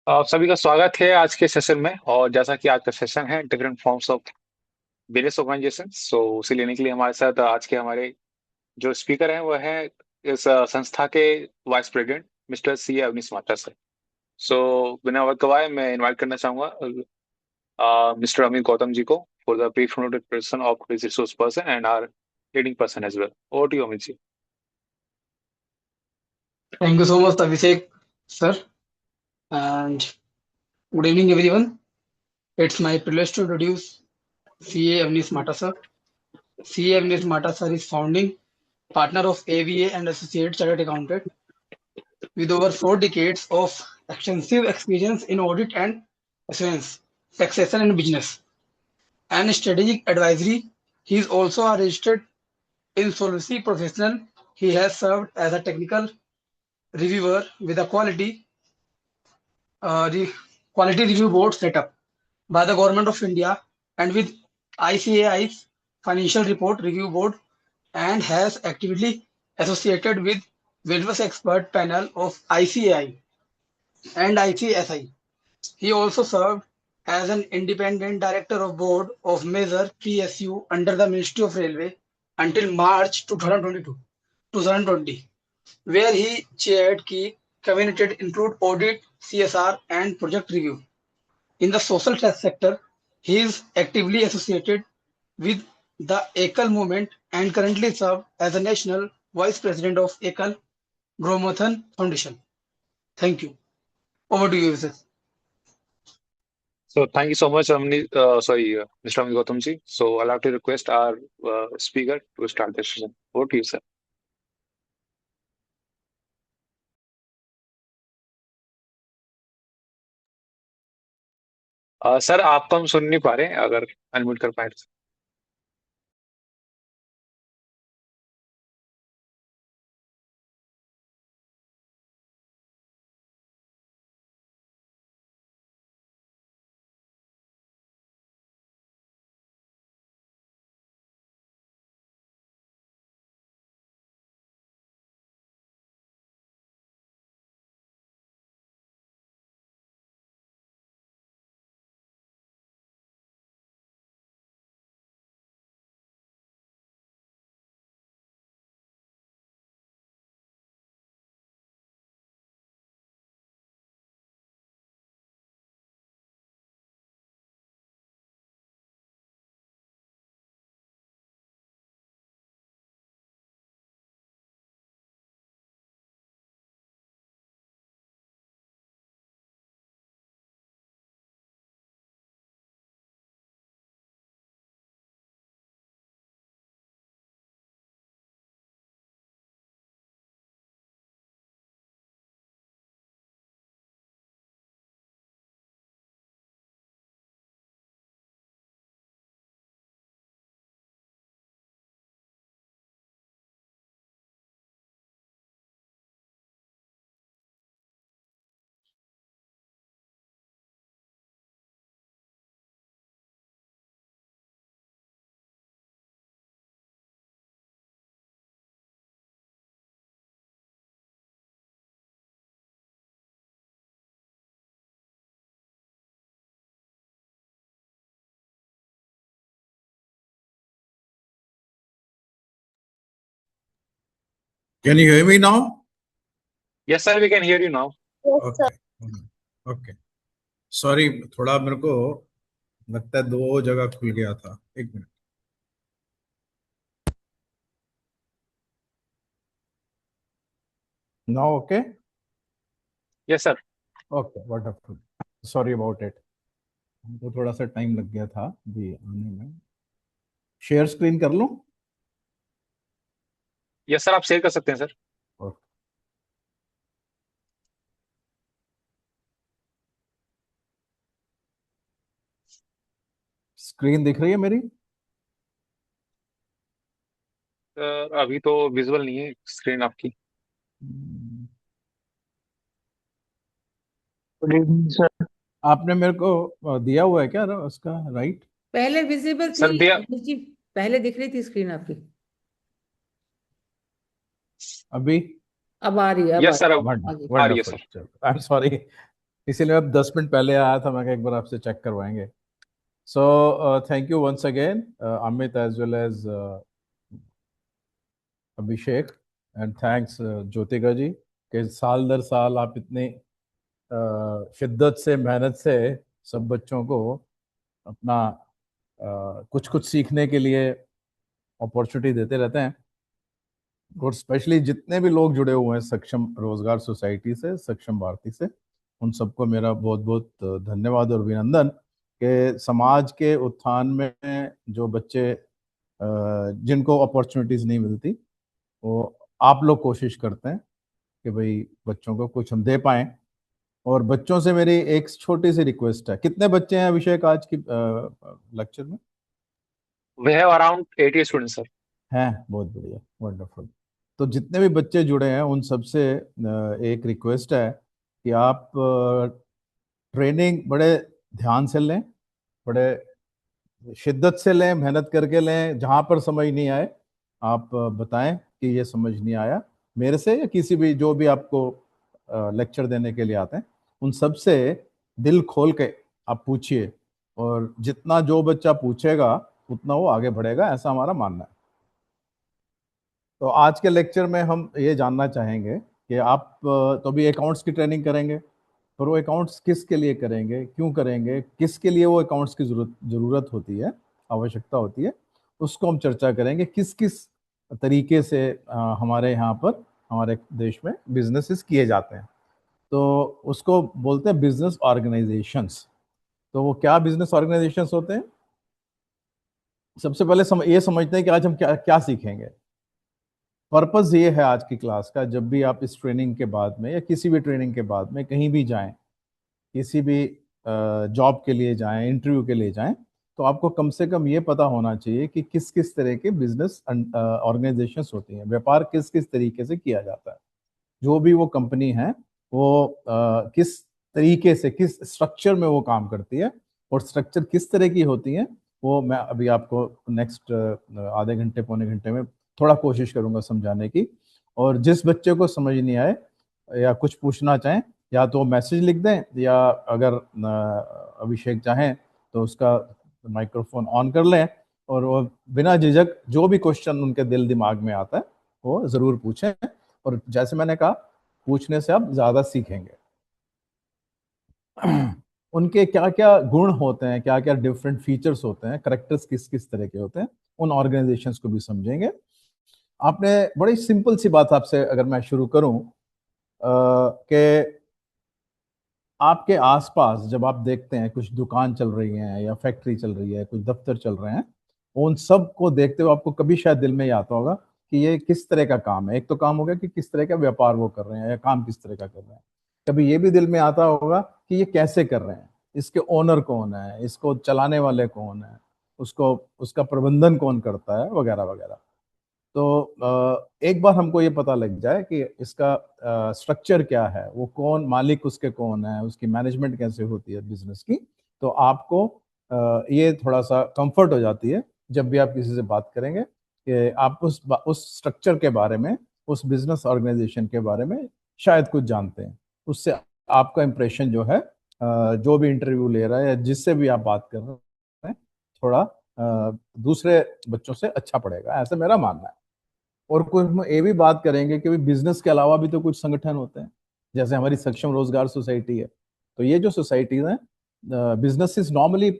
आप सभी का स्वागत है आज के सेशन में। और जैसा कि आज का सेशन है different forms of business organization, so उसे लेने के लिए हमारे साथ आज के हमारे जो स्पीकर हैं वो है इस संस्था के वाइस प्रेसिडेंट मिस्टर सी अवनीश मात्रा सर। सो बिना वक्त गवाए मैं इनवाइट करना चाहूंगा मिस्टर अमित गौतम जी को for the brief introduction of this resource person and our leading person as well. Over to you Amit ji. Thank you so much, Abhishek, sir, and good evening, everyone. It's my privilege to introduce CA Avnish Mata, sir. CA Avnish Mata, sir, is founding partner of AVA and Associate Chartered Accountant with over 4 decades of extensive experience in audit and assurance, taxation, and business, and strategic advisory. He is also a registered insolvency professional. He has served as a technical reviewer with a the quality review board set up by the Government of India and with ICAI's Financial Report Review Board, and has actively associated with various expert panel of ICAI and ICSI. He also served as an independent director of board of major PSU under the Ministry of Railway until March 2020, where he chaired key cabinet include audit, CSR, and project review. In the social sector, he is actively associated with the Ekal movement and currently serves as the national vice president of Ekal Gromathan Foundation. Thank you. Over to you, Yusuf. So thank you so much, Mr. Amit Gautam ji. So I'll have to request our speaker to start the session. Over to you, sir. Sir आपको हम सुन नहीं पा रहे हैं, अगर unmute कर पाए तो। Can you hear me now? Yes, sir, we can hear you now. Okay. Okay. Sorry, थोड़ा मेरे को लगता है दो जगह खुल गया था। एक minute. Now okay? Yes, sir. Okay, wonderful. Sorry about it, हमको थोड़ा सा टाइम लग गया था जी आने में। शेयर स्क्रीन कर लूं? Yes, sir, आप शेयर कर सकते हैं सर। ओके। स्क्रीन दिख रही है मेरी? अभी तो विजुअल नहीं है स्क्रीन आपकी। Good evening sir. आपने मेरे को दिया हुआ है क्या उसका राइट? पहले विजिबल सर थी दिया। जी, पहले दिख रही थी स्क्रीन आपकी। अभी? अब आ रही है, अब आ यस सर, रही अब है। आगे। आ रही है वंडरफुल। सर। चलो, आई एम सॉरी, इसीलिए अब 10 मिनट पहले आया था, मैं कहा एक बार आपसे चेक करवाएंगे. So thank you once again Amit as well as Abhishek, and thanks Jyotika ji कि साल दर साल आप इतनी शिद्दत से, मेहनत से सब बच्चों को अपना कुछ कुछ सीखने के लिए अपॉर्चुनिटी देते रहते हैं. और स्पेशली जितने भी लोग जुड़े हुए हैं सक्षम रोजगार सोसाइटी से, सक्षम भारती से, उन सबको मेरा बहुत बहुत धन्यवाद और अभिनंदन कि समाज के उत्थान में जो बच्चे जिनको अपॉर्चुनिटीज नहीं मिलती, वो आप लोग कोशिश करते हैं कि भाई बच्चों को कुछ हम दे पाएं. और बच्चों से मेरी एक छोटी सी रिक्वेस्ट है. कितने बच्चे हैं अभिषेक आज की लेक्चर में? We have around 80 students sir. हैं, बहुत बढ़िया, वंडरफुल. तो जितने भी बच्चे जुड़े हैं उन सबसे एक रिक्वेस्ट है कि आप ट्रेनिंग बड़े ध्यान से लें, बड़े शिद्दत से लें, मेहनत करके लें. जहाँ पर समझ नहीं आए आप बताएं कि ये समझ नहीं आया, मेरे से या किसी भी जो भी आपको लेक्चर देने के लिए आते हैं उन सब से दिल खोल के आप पूछिए. और जितना जो बच्चा पूछेगा उतना वो आगे बढ़ेगा, ऐसा हमारा मानना है. तो आज के लेक्चर में हम ये जानना चाहेंगे कि आप तो अभी अकाउंट्स की ट्रेनिंग करेंगे, पर वो अकाउंट्स किसके लिए करेंगे, क्यों करेंगे, किसके लिए वो अकाउंट्स की जरूरत होती है, आवश्यकता होती है, उसको हम चर्चा करेंगे. किस किस तरीके से हमारे यहाँ पर, हमारे देश में बिजनेसेस किए जाते हैं. तो उसको बोलते हैं बिजनेस ऑर्गेनाइजेशंस. तो वो क्या बिजनेस ऑर्गेनाइजेशंस होते हैं? सबसे पहले ये समझते हैं कि आज हम क्या क्या सीखेंगे. पर्पस ये है आज की क्लास का, जब भी आप इस ट्रेनिंग के बाद में या किसी भी ट्रेनिंग के बाद में कहीं भी जाएं, किसी भी जॉब के लिए जाएं, इंटरव्यू के लिए जाएं, तो आपको कम से कम ये पता होना चाहिए कि किस किस तरह के बिजनेस ऑर्गेनाइजेशंस होती हैं, व्यापार किस किस तरीके से किया जाता है. जो भी वो कंपनी है वो किस तरीके से, किस स्ट्रक्चर में वो काम करती है, और स्ट्रक्चर किस तरह की होती है वो मैं अभी आपको नेक्स्ट आधे घंटे पौने घंटे में थोड़ा कोशिश करूंगा समझाने की. और जिस बच्चे को समझ नहीं आए या कुछ पूछना चाहें, या तो मैसेज लिख दें, या अगर अभिषेक चाहें तो उसका माइक्रोफोन ऑन कर लें और वो बिना झिझक जो भी क्वेश्चन उनके दिल दिमाग में आता है वो ज़रूर पूछें. और जैसे मैंने कहा, पूछने से आप ज़्यादा सीखेंगे. उनके क्या क्या गुण होते हैं, क्या क्या डिफरेंट फीचर्स होते हैं, करेक्टर्स किस किस तरह के होते हैं, उन ऑर्गेनाइजेशंस को भी समझेंगे. आपने बड़ी सिंपल सी बात आपसे अगर मैं शुरू करूं कि आपके आसपास जब आप देखते हैं कुछ दुकान चल रही है या फैक्ट्री चल रही है, कुछ दफ्तर चल रहे हैं, उन सब को देखते हुए आपको कभी शायद दिल में ये आता होगा कि ये किस तरह का काम है. एक तो काम हो गया कि किस तरह का व्यापार वो कर रहे हैं या काम किस तरह का कर रहे हैं. कभी ये भी दिल में आता होगा कि ये कैसे कर रहे हैं, इसके ओनर कौन है, इसको चलाने वाले कौन है, उसको उसका प्रबंधन कौन करता है, वगैरह वगैरह. तो एक बार हमको ये पता लग जाए कि इसका स्ट्रक्चर क्या है, वो कौन मालिक, उसके कौन है, उसकी मैनेजमेंट कैसे होती है बिजनेस की, तो आपको ये थोड़ा सा कंफर्ट हो जाती है जब भी आप किसी से बात करेंगे कि आप उस स्ट्रक्चर के बारे में, उस बिजनेस ऑर्गेनाइजेशन के बारे में शायद कुछ जानते हैं. उससे आपका इंप्रेशन जो है जो भी इंटरव्यू ले रहा है या जिससे भी आप बात कर रहे हैं, थोड़ा दूसरे बच्चों से अच्छा पड़ेगा, ऐसा मेरा मानना है. और कुछ हम ये भी बात करेंगे कि बिजनेस के अलावा भी तो कुछ संगठन होते हैं, जैसे हमारी सक्षम रोजगार सोसाइटी है. तो ये जो सोसाइटीज हैं, बिजनेसेस नॉर्मली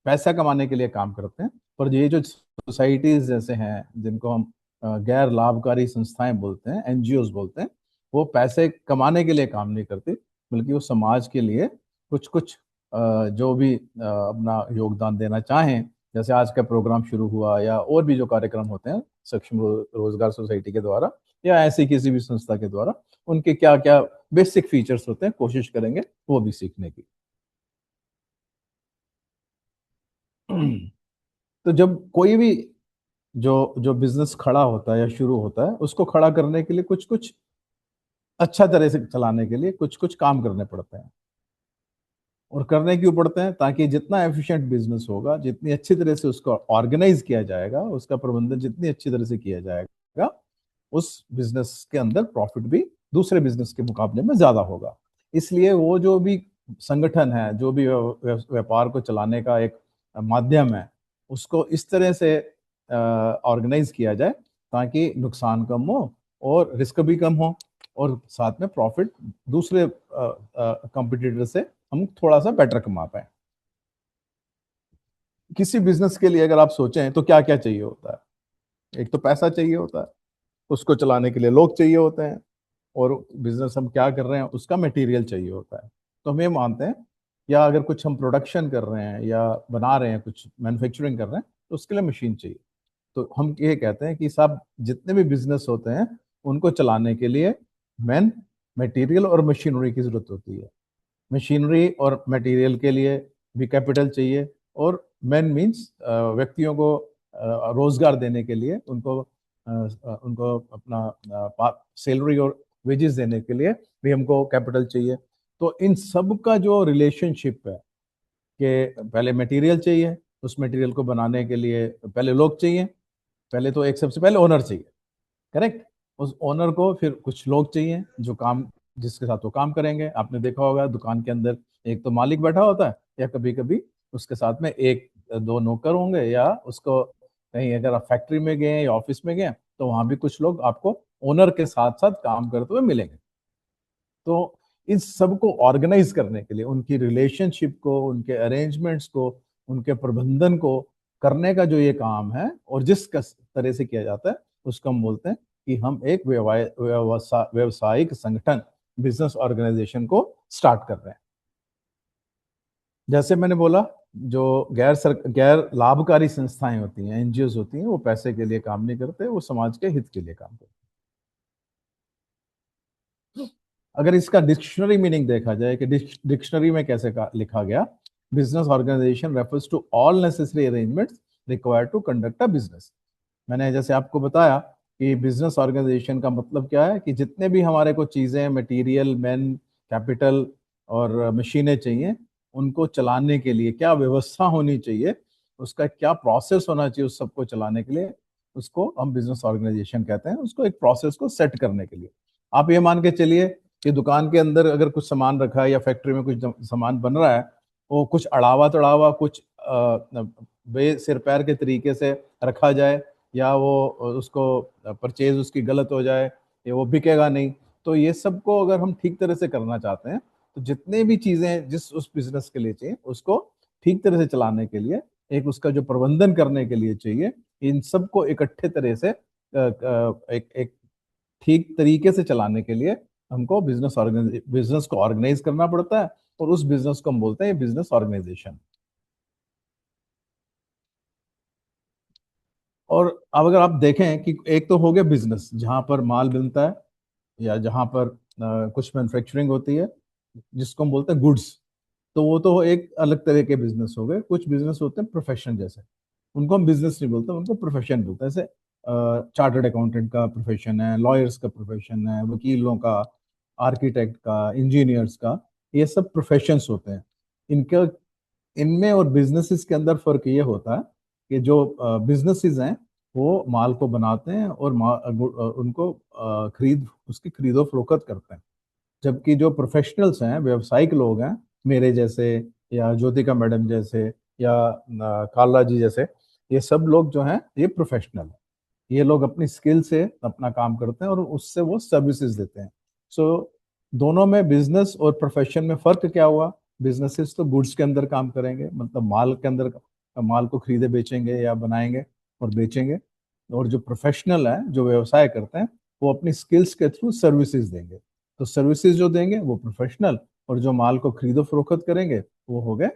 पैसा कमाने के लिए काम करते हैं, पर ये जो सोसाइटीज जैसे हैं जिनको हम गैर लाभकारी संस्थाएं बोलते हैं, एनजीओज बोलते हैं, वो पैसे कमाने के लिए काम नहीं करती, बल्कि वो समाज के लिए कुछ कुछ जो भी अपना योगदान देना चाहें, जैसे आज का प्रोग्राम शुरू हुआ या और भी जो कार्यक्रम होते हैं सक्षम रोजगार सोसाइटी के द्वारा या ऐसी किसी भी संस्था के द्वारा, उनके क्या क्या बेसिक फीचर्स होते हैं, कोशिश करेंगे वो भी सीखने की. तो जब कोई भी जो जो बिजनेस खड़ा होता है या शुरू होता है, उसको खड़ा करने के लिए कुछ कुछ अच्छा तरह से चलाने के लिए कुछ कुछ काम करने पड़ते हैं. और करने क्यों पड़ते हैं? ताकि जितना एफिशिएंट बिजनेस होगा, जितनी अच्छी तरह से उसको ऑर्गेनाइज किया जाएगा, उसका प्रबंधन जितनी अच्छी तरह से किया जाएगा, उस बिजनेस के अंदर प्रॉफिट भी दूसरे बिजनेस के मुकाबले में ज्यादा होगा. इसलिए वो जो भी संगठन है, जो भी व्यापार को चलाने का एक माध्यम है, उसको इस तरह से ऑर्गेनाइज किया जाए ताकि नुकसान कम हो और रिस्क भी कम हो और साथ में प्रॉफिट दूसरे कंपटीटर से हम थोड़ा सा बेटर कमा पाए। किसी बिजनेस के लिए अगर आप सोचें तो क्या क्या चाहिए होता है? एक तो पैसा चाहिए होता है, उसको चलाने के लिए लोग चाहिए होते हैं, और बिजनेस हम क्या कर रहे हैं उसका मटेरियल चाहिए होता है। तो हम ये मानते हैं, या अगर कुछ हम प्रोडक्शन कर रहे हैं या बना रहे हैं, कुछ मैन्युफैक्चरिंग कर रहे हैं, तो उसके लिए मशीन चाहिए। तो हम ये कहते हैं कि सब जितने भी बिजनेस होते हैं उनको चलाने के लिए मैन, मटेरियल और मशीनरी की जरूरत होती है। मशीनरी और मटेरियल के लिए भी कैपिटल चाहिए, और मैन मीन्स व्यक्तियों को रोजगार देने के लिए, उनको अपना सैलरी और वेजेस देने के लिए भी हमको कैपिटल चाहिए। तो इन सब का जो रिलेशनशिप है कि पहले मटेरियल चाहिए, उस मटेरियल को बनाने के लिए पहले लोग चाहिए, पहले तो एक सबसे पहले ओनर चाहिए, करेक्ट। उस ओनर को फिर कुछ लोग चाहिए जो काम, जिसके साथ वो काम करेंगे। आपने देखा होगा दुकान के अंदर एक तो मालिक बैठा होता है, या कभी कभी उसके साथ में एक दो नौकर होंगे, या उसको कहीं अगर आप फैक्ट्री में गए या ऑफिस में गए तो वहां भी कुछ लोग आपको ओनर के साथ साथ काम करते हुए मिलेंगे। तो इन सबको ऑर्गेनाइज करने के लिए, उनकी रिलेशनशिप को, उनके अरेंजमेंट्स को, उनके प्रबंधन को करने का जो ये काम है और जिस तरह से किया जाता है, उसको हम बोलते हैं कि हम एक व्यवसायिक संगठन, बिजनेस ऑर्गेनाइजेशन को स्टार्ट कर रहे हैं। जैसे मैंने बोला, जो गैर लाभकारी संस्थाएं होती हैं, एनजीओ होती हैं, वो पैसे के लिए काम नहीं करते, वो समाज के हित के लिए काम करते हैं। अगर इसका डिक्शनरी मीनिंग देखा जाए कि डिक्शनरी में कैसे लिखा गया, business organisation refers to all necessary arrangements required to conduct a business. मैंने जैसे आपको बताया कि बिजनेस ऑर्गेनाइजेशन का मतलब क्या है, कि जितने भी हमारे को चीजें, मटेरियल, मैन, कैपिटल और मशीनें चाहिए, उनको चलाने के लिए क्या व्यवस्था होनी चाहिए, उसका क्या प्रोसेस होना चाहिए उस सबको चलाने के लिए, उसको हम बिजनेस ऑर्गेनाइजेशन कहते हैं। उसको एक प्रोसेस को सेट करने के लिए आप ये मान के चलिए कि दुकान के अंदर अगर कुछ सामान रखा है या फैक्ट्री में कुछ सामान बन रहा है, वो कुछ अड़ावा तड़ावा, कुछ बे सिर पैर के तरीके से रखा जाए, या वो उसको परचेज उसकी गलत हो जाए, या वो बिकेगा नहीं। तो ये सब को अगर हम ठीक तरह से करना चाहते हैं, तो जितने भी चीजें जिस उस बिजनेस के लिए चाहिए, उसको ठीक तरह से चलाने के लिए, एक उसका जो प्रबंधन करने के लिए चाहिए, इन सबको इकट्ठे तरह से एक ठीक तरीके से चलाने के लिए हमको बिजनेस को ऑर्गेनाइज करना पड़ता है, और उस बिजनेस को हम बोलते हैं बिजनेस ऑर्गेनाइजेशन। और अब अगर आप देखें कि एक तो हो गया बिजनेस जहां पर माल मिलता है, या जहां पर कुछ मैन्युफैक्चरिंग होती है, जिसको हम बोलते हैं गुड्स, तो वो तो एक अलग तरह के बिजनेस हो गए। कुछ बिजनेस होते हैं प्रोफेशन जैसे, उनको हम बिजनेस नहीं बोलते, उनको प्रोफेशन बोलते हैं। जैसे चार्टर्ड अकाउंटेंट का प्रोफेशन है, लॉयर्स का प्रोफेशन है, वकीलों का, आर्किटेक्ट का, इंजीनियर्स का, ये सब प्रोफेशंस होते हैं। इनका, इनमें और बिजनेसेस के अंदर फर्क ये होता है कि जो बिजनेसेस हैं वो माल को बनाते हैं और उनको उसकी खरीदो फरोख्त करते हैं। जबकि जो प्रोफेशनल्स हैं, व्यवसायिक लोग हैं, मेरे जैसे, या ज्योतिका मैडम जैसे, या काला जी जैसे, ये सब लोग जो हैं ये प्रोफेशनल हैं। ये लोग अपनी स्किल से अपना काम करते हैं और उससे वो सर्विसेज देते हैं। सो दोनों में, बिजनेस और प्रोफेशन में फर्क क्या हुआ? बिजनेसेस तो गुड्स के अंदर काम करेंगे, मतलब माल के अंदर, माल को खरीदे बेचेंगे या बनाएंगे और बेचेंगे। और जो प्रोफेशनल है, जो व्यवसाय करते हैं, वो अपनी स्किल्स के थ्रू सर्विसेज देंगे। तो सर्विसेज जो देंगे वो प्रोफेशनल, और जो माल को खरीदो फरोख्त करेंगे वो हो गए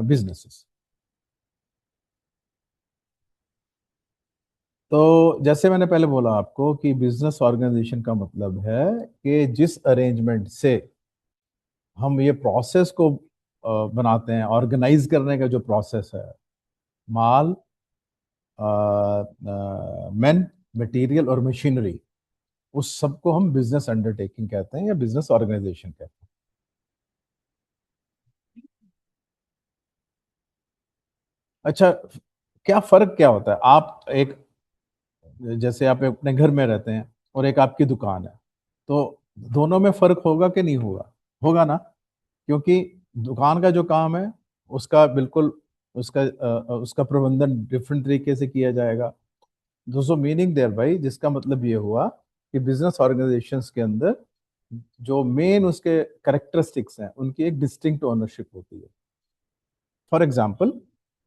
बिजनेसेस। तो जैसे मैंने पहले बोला आपको कि बिजनेस ऑर्गेनाइजेशन का मतलब है कि जिस अरेंजमेंट से हम ये प्रोसेस को बनाते हैं, ऑर्गेनाइज करने का जो प्रोसेस है, माल, मैन, मटेरियल और मशीनरी, उस सबको हम बिजनेस अंडरटेकिंग कहते हैं या बिजनेस ऑर्गेनाइजेशन कहते हैं। अच्छा, क्या फर्क क्या होता है? आप एक, जैसे आप अपने घर में रहते हैं और एक आपकी दुकान है, तो दोनों में फर्क होगा कि नहीं होगा? होगा ना, क्योंकि दुकान का जो काम है उसका बिल्कुल उसका प्रबंधन डिफरेंट तरीके से किया जाएगा। दोस्तों मीनिंग देयर भाई, जिसका मतलब ये हुआ कि बिजनेस ऑर्गेनाइजेशंस के अंदर जो मेन उसके करेक्टरिस्टिक्स हैं उनकी एक डिस्टिंक्ट ओनरशिप होती है। फॉर एग्जाम्पल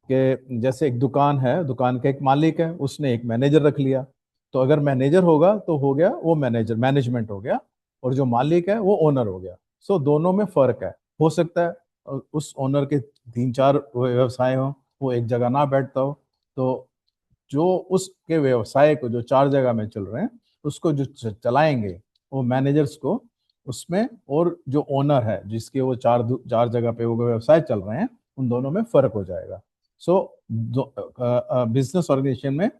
कि जैसे एक दुकान है, दुकान का एक मालिक है, उसने एक मैनेजर रख लिया, तो अगर मैनेजर होगा तो हो गया वो मैनेजर, मैनेजमेंट हो गया, और जो मालिक है वो ओनर हो गया। सो दोनों में फर्क है। हो सकता है उस ओनर के 3-4 व्यवसाय हो, वो एक जगह ना बैठता हो, तो जो उसके व्यवसाय को जो 4 जगह में चल रहे हैं उसको जो चलाएंगे वो मैनेजर्स को उसमें, और जो ओनर है जिसके वो 4 जगह पे वो व्यवसाय चल रहे हैं, उन दोनों में फर्क हो जाएगा। सो बिजनेस ऑर्गेनाइजेशन में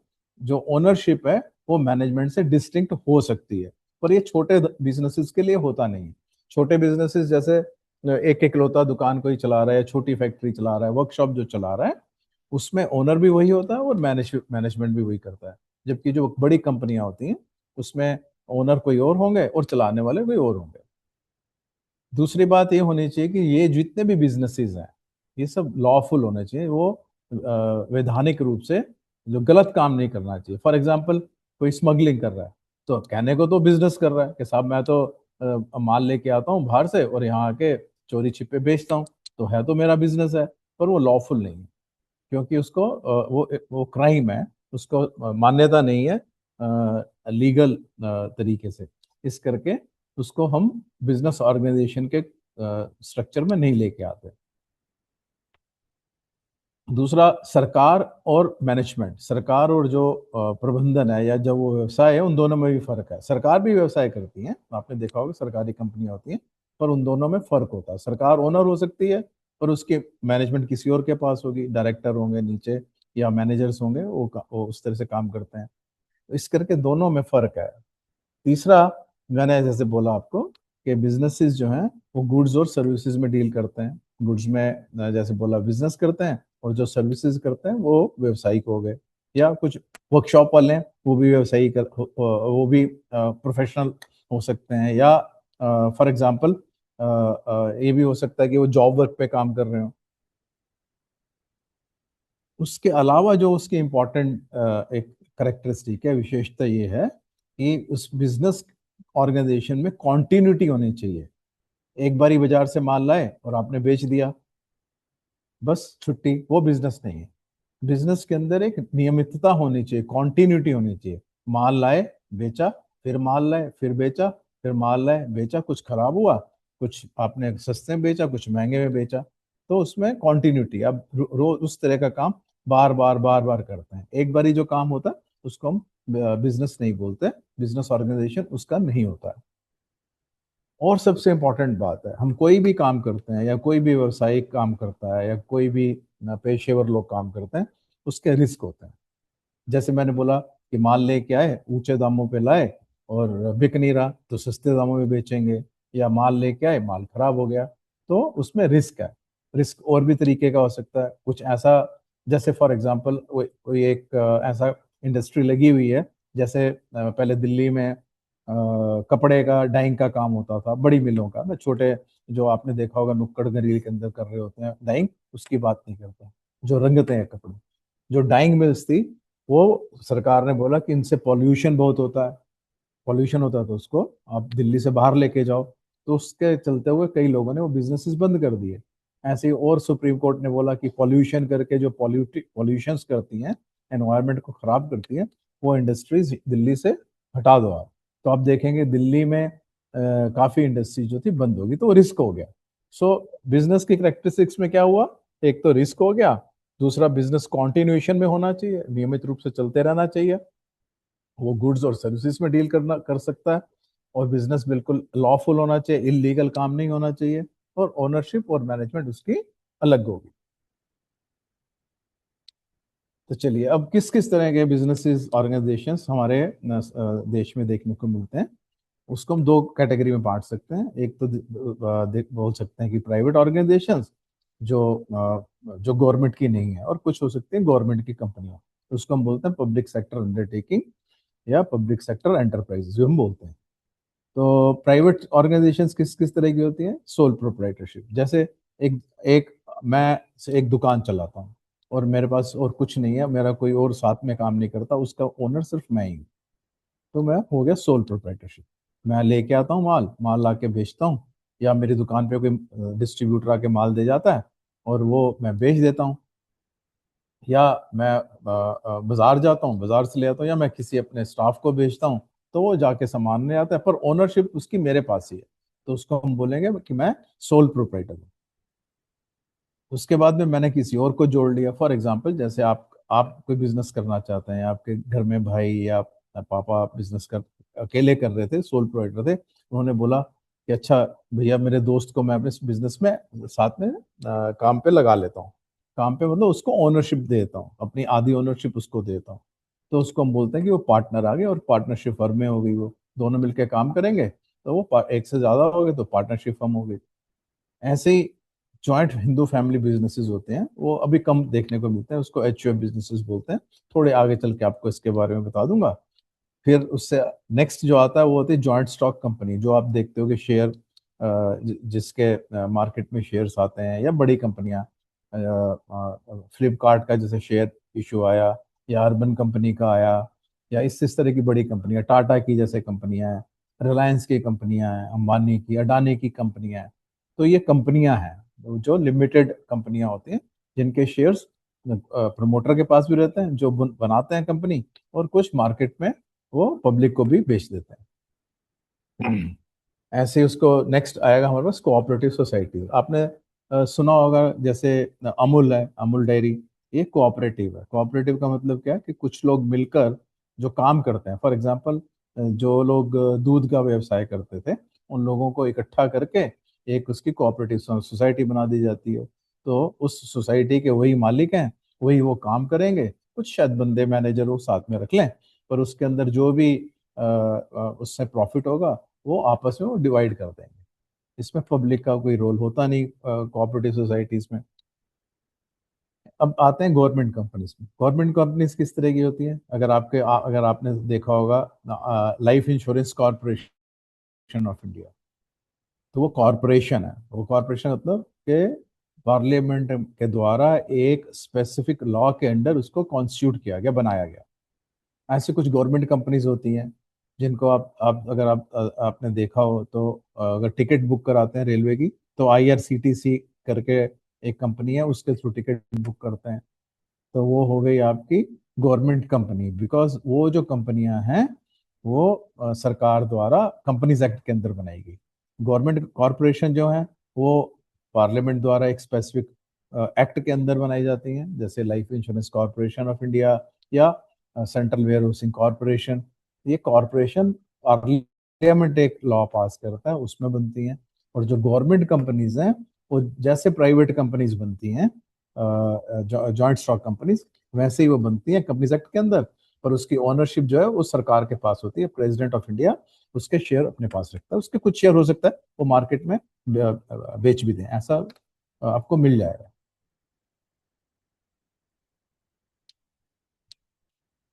जो ओनरशिप है वो मैनेजमेंट से डिस्टिंक्ट हो सकती है, पर ये छोटे बिजनेसेस के लिए होता नहीं है। छोटे बिजनेसेस जैसे एक इकलौता दुकान कोई चला रहा है, छोटी फैक्ट्री चला रहा है, वर्कशॉप जो चला रहा है, उसमें ओनर भी वही होता है और मैनेजमेंट भी वही करता है। जबकि जो बड़ी कंपनियां होती हैं उसमें ओनर कोई और होंगे और चलाने वाले कोई और होंगे। दूसरी बात ये होनी चाहिए कि ये जितने भी बिजनेसेस हैं ये सब लॉफुल होने चाहिए, वो वैधानिक रूप से जो गलत काम नहीं करना चाहिए। फॉर एग्जांपल कोई स्मगलिंग कर रहा है तो कहने को तो बिजनेस कर रहा है कि साहब मैं तो माल लेके आता हूँ बाहर से और यहाँ आके चोरी छिपे बेचता हूँ, तो है तो मेरा बिजनेस है, पर वो लॉफुल नहीं है, क्योंकि उसको वो क्राइम है, उसको मान्यता नहीं है लीगल तरीके से। इस करके उसको हम बिजनेस ऑर्गेनाइजेशन के स्ट्रक्चर में नहीं लेके आते। दूसरा, सरकार और मैनेजमेंट, सरकार और जो प्रबंधन है या जो वो व्यवसाय है, उन दोनों में भी फर्क है। सरकार भी व्यवसाय करती है, आपने देखा होगा सरकारी कंपनियां होती हैं, पर उन दोनों में फर्क होता है। सरकार ओनर हो सकती है पर उसकी मैनेजमेंट किसी और के पास होगी, डायरेक्टर होंगे नीचे या मैनेजर्स होंगे, वो उस तरह से काम करते हैं। तो इस करके दोनों में फर्क है। तीसरा, मैंने जैसे बोला आपको कि बिजनेसेस जो हैं वो गुड्स और सर्विसेज में डील करते हैं। गुड्स में जैसे बोला बिजनेस करते हैं, और जो सर्विसेज करते हैं वो व्यवसायिक हो गए। या कुछ वर्कशॉप वाले हैं वो भी वो भी प्रोफेशनल हो सकते हैं। या फॉर एग्जांपल ये भी हो सकता है कि वो जॉब वर्क पे काम कर रहे हो। उसके अलावा जो उसकी इम्पोर्टेंट एक करेक्टरिस्टिक है, विशेषता ये है कि उस बिजनेस ऑर्गेनाइजेशन में कॉन्टिन्यूटी होनी चाहिए। एक बारी बाजार से माल लाए और आपने बेच दिया, बस छुट्टी, वो बिजनेस नहीं है। बिजनेस के अंदर एक नियमितता होनी चाहिए, कॉन्टिन्यूटी होनी चाहिए। माल लाए, बेचा, फिर माल लाए, फिर बेचा, फिर माल लाए, बेचा, कुछ खराब हुआ, कुछ आपने सस्ते में बेचा, कुछ महंगे में बेचा, तो उसमें कॉन्टिन्यूटी। अब रोज उस तरह का काम बार बार बार बार करते हैं। एक बारी जो काम होता है उसको हम बिजनेस नहीं बोलते, बिजनेस ऑर्गेनाइजेशन उसका नहीं होता है। और सबसे इम्पोर्टेंट बात है, हम कोई भी काम करते हैं या कोई भी व्यवसायिक काम करता है या कोई भी पेशेवर लोग काम करते हैं, उसके रिस्क होते हैं। जैसे मैंने बोला कि माल लेके आए, ऊंचे दामों पे लाए और बिक नहीं रहा तो सस्ते दामों में बेचेंगे, या माल लेके आए माल खराब हो गया, तो उसमें रिस्क है। रिस्क और भी तरीके का हो सकता है, कुछ ऐसा, जैसे फॉर एग्जांपल कोई एक ऐसा इंडस्ट्री लगी हुई है, जैसे पहले दिल्ली में कपड़े का डाइंग का काम होता था, बड़ी मिलों का। मैं छोटे जो आपने देखा होगा नुक्कड़ गरील के अंदर कर रहे होते हैं डाइंग, उसकी बात नहीं करता, जो रंगते हैं कपड़े। जो डाइंग मिल्स थी, वो सरकार ने बोला कि इनसे पॉल्यूशन बहुत होता है, पॉल्यूशन होता है तो उसको आप दिल्ली से बाहर लेके जाओ। तो उसके चलते हुए कई लोगों ने वो बिजनेसेस बंद कर दिए। ऐसे ही और सुप्रीम कोर्ट ने बोला कि पॉल्यूशन करके जो पॉल्यूशंस करती हैं, एनवायरनमेंट को खराब करती हैं, वो इंडस्ट्रीज दिल्ली से हटा दो आप। तो आप देखेंगे दिल्ली में काफी इंडस्ट्री जो थी बंद होगी, तो वो रिस्क हो गया। सो बिजनेस की करेक्टरिस्टिक्स में क्या हुआ, एक तो रिस्क हो गया, दूसरा बिजनेस कॉन्टिन्यूएशन में होना चाहिए, नियमित रूप से चलते रहना चाहिए, वो गुड्स और सर्विसेज में डील करना कर सकता है, और बिजनेस बिल्कुल लॉफुल होना चाहिए, इलीगल काम नहीं होना चाहिए, और ओनरशिप और मैनेजमेंट उसकी अलग होगी। तो चलिए, अब किस किस तरह के बिजनेसेस ऑर्गेनाइजेशंस हमारे देश में देखने को मिलते हैं, उसको हम दो कैटेगरी में बांट सकते हैं। एक तो बोल सकते हैं कि प्राइवेट ऑर्गेनाइजेशंस जो जो गवर्नमेंट की नहीं है, और कुछ हो सकते हैं गवर्नमेंट की कंपनियां, तो उसको हम बोलते हैं पब्लिक सेक्टर अंडरटेकिंग या पब्लिक सेक्टर एंटरप्राइजेस जो हम बोलते हैं। तो प्राइवेट ऑर्गेनाइजेशंस किस किस तरह की होती हैं? Sole proprietorship. जैसे एक एक मैं एक दुकान चलाता हूँ और मेरे पास और कुछ नहीं है, मेरा कोई और साथ में काम नहीं करता, उसका ओनर सिर्फ मैं ही हूँ, तो मैं हो गया सोल प्रोप्राइटरशिप। मैं लेके आता हूँ माल, माल ला के बेचता हूँ, या मेरी दुकान पे कोई डिस्ट्रीब्यूटर आके माल दे जाता है और वो मैं बेच देता हूँ, या मैं बाजार जाता हूँ, बाजार से ले आता हूँ, या मैं किसी अपने स्टाफ को बेचता हूँ, तो वो जाके सामान ले आता है, पर ओनरशिप उसकी मेरे पास ही है, तो उसको हम बोलेंगे कि मैं सोल प्रोप्राइटर हूँ। उसके बाद में मैंने किसी और को जोड़ लिया। फॉर एग्जांपल, जैसे आप कोई बिजनेस करना चाहते हैं, आपके घर में भाई या पापा बिजनेस कर अकेले कर रहे थे, सोल प्रोप्राइटर थे, उन्होंने बोला कि अच्छा भैया, मेरे दोस्त को मैं अपने बिजनेस में साथ में काम पे लगा लेता हूँ। काम पे मतलब उसको ओनरशिप देता हूँ, अपनी आधी ओनरशिप उसको देता हूँ, तो उसको हम बोलते हैं कि वो पार्टनर आ गए, और पार्टनरशिप फर्म में हो गई, वो दोनों मिलकर काम करेंगे, तो वो एक से ज्यादा हो गए तो पार्टनरशिप फर्म हो गई। ऐसे ही जॉइंट हिंदू फैमिली बिजनेसेस होते हैं, वो अभी कम देखने को मिलते हैं, उसको एचयूएफ बिजनेसेस बोलते हैं। थोड़े आगे चल के आपको इसके बारे में बता दूंगा। फिर उससे नेक्स्ट जो आता है वो होती है जॉइंट स्टॉक कंपनी, जो आप देखते हो कि शेयर जिसके मार्केट में शेयर्स आते हैं, या बड़ी कंपनियां, फ्लिपकार्ट का जैसे शेयर इशू आया, या अर्बन कंपनी का आया, या इस तरह की बड़ी कंपनियां, टाटा की जैसे कंपनियां हैं, रिलायंस की कंपनियां हैं, अंबानी की, अडानी की कंपनियां हैं। तो ये कंपनियां हैं जो लिमिटेड कंपनियां होती हैं, जिनके शेयर्स प्रमोटर के पास भी रहते हैं, जो बनाते हैं कंपनी, और कुछ मार्केट में वो पब्लिक को भी बेच देते हैं। ऐसे ही उसको नेक्स्ट आएगा हमारे पास कोऑपरेटिव सोसाइटी। आपने सुना होगा, जैसे अमूल है, अमूल डेयरी, ये कोऑपरेटिव है। कोऑपरेटिव का मतलब क्या है कि कुछ लोग मिलकर जो काम करते हैं, फॉर एग्जांपल जो लोग दूध का व्यवसाय करते थे, उन लोगों को इकट्ठा करके एक उसकी कोऑपरेटिव सोसाइटी बना दी जाती है। तो उस सोसाइटी के वही मालिक हैं, वही वो काम करेंगे, कुछ शायद बंदे मैनेजर वो साथ में रख लें, पर उसके अंदर जो भी उससे प्रॉफिट होगा वो आपस में वो डिवाइड कर देंगे। इसमें पब्लिक का कोई रोल होता नहीं कोऑपरेटिव सोसाइटीज में। अब आते हैं गवर्नमेंट कंपनीज में। गवर्नमेंट कंपनीज किस तरह की होती हैं? अगर आपने देखा होगा life insurance corporation of India, तो वो कॉरपोरेशन है। वो कॉरपोरेशन मतलब कि पार्लियामेंट के द्वारा एक स्पेसिफिक लॉ के अंडर उसको कॉन्स्टिट्यूट किया गया, बनाया गया। ऐसे कुछ गवर्नमेंट कंपनीज होती हैं जिनको आपने देखा हो तो अगर टिकट बुक कराते हैं रेलवे की, तो आईआरसीटीसी करके एक कंपनी है, उसके थ्रू टिकट बुक करते हैं। तो वो हो गई आपकी गवर्नमेंट कंपनी, बिकॉज वो जो कंपनियां हैं वो सरकार द्वारा कंपनीज एक्ट के अंदर बनाई गई। गवर्नमेंट कॉरपोरेशन जो है वो पार्लियामेंट द्वारा एक स्पेसिफिक एक्ट के अंदर बनाई जाती हैं, जैसे life insurance corporation of India, या सेंट्रल वेयर हाउसिंग कॉरपोरेशन। ये कॉरपोरेशन पार्लियामेंट एक लॉ पास करता है, उसमें बनती हैं। और जो गवर्नमेंट कंपनीज हैं वो जैसे प्राइवेट कंपनीज बनती हैं, जॉइंट स्टॉक कंपनीज, वैसे ही वो बनती हैं कंपनीज एक्ट के अंदर, पर उसकी ओनरशिप जो है वो सरकार के पास होती है। प्रेसिडेंट ऑफ इंडिया उसके शेयर अपने पास रखता है, उसके कुछ शेयर हो सकता है वो मार्केट में बेच भी दें, ऐसा आपको मिल जाएगा।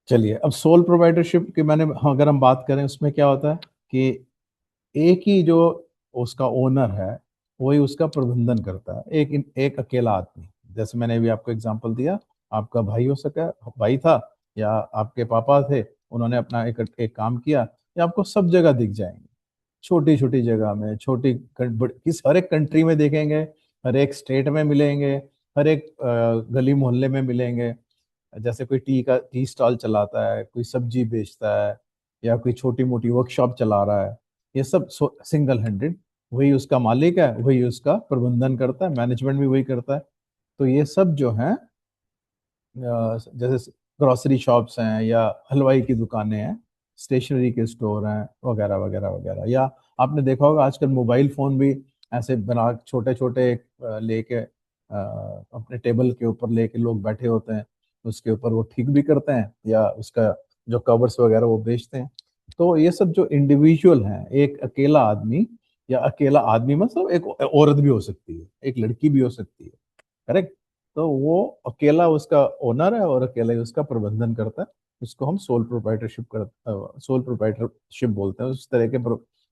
चलिए, अब सोल प्रोवाइडरशिप की अगर हम बात करें, उसमें क्या होता है कि एक ही जो उसका ओनर है वही उसका प्रबंधन करता है, एक अकेला आदमी। जैसे मैंने अभी आपको एग्जांपल दिया, आपका भाई हो सका, भाई था, या आपके पापा थे, उन्होंने अपना एक काम किया, ये आपको सब जगह दिख जाएंगे। छोटी छोटी जगह में, किस हर एक कंट्री में देखेंगे, हर एक स्टेट में मिलेंगे, हर एक गली मोहल्ले में मिलेंगे। जैसे कोई टी स्टॉल चलाता है, कोई सब्जी बेचता है, या कोई छोटी मोटी वर्कशॉप चला रहा है, ये सब सिंगल हैंडेड, वही उसका मालिक है, वही उसका प्रबंधन करता है, मैनेजमेंट भी वही करता है। तो ये सब जो है जैसे ग्रोसरी शॉप्स हैं, या हलवाई की दुकानें हैं, स्टेशनरी के स्टोर हैं, वगैरह वगैरह वगैरह। या आपने देखा होगा आजकल मोबाइल फोन भी ऐसे बना छोटे छोटे लेके अपने टेबल के ऊपर लेके लोग बैठे होते हैं, उसके ऊपर वो ठीक भी करते हैं, या उसका जो कवर्स वगैरह वो बेचते हैं। तो ये सब जो इंडिविजुअल हैं, एक अकेला आदमी, या अकेला आदमी मतलब एक औरत भी हो सकती है, एक लड़की भी हो सकती है, करेक्ट। तो वो अकेला उसका ओनर है और अकेला ही उसका प्रबंधन करता है। उसको हम सोल प्रोप्राइटरशिप बोलते हैं। उस तरह के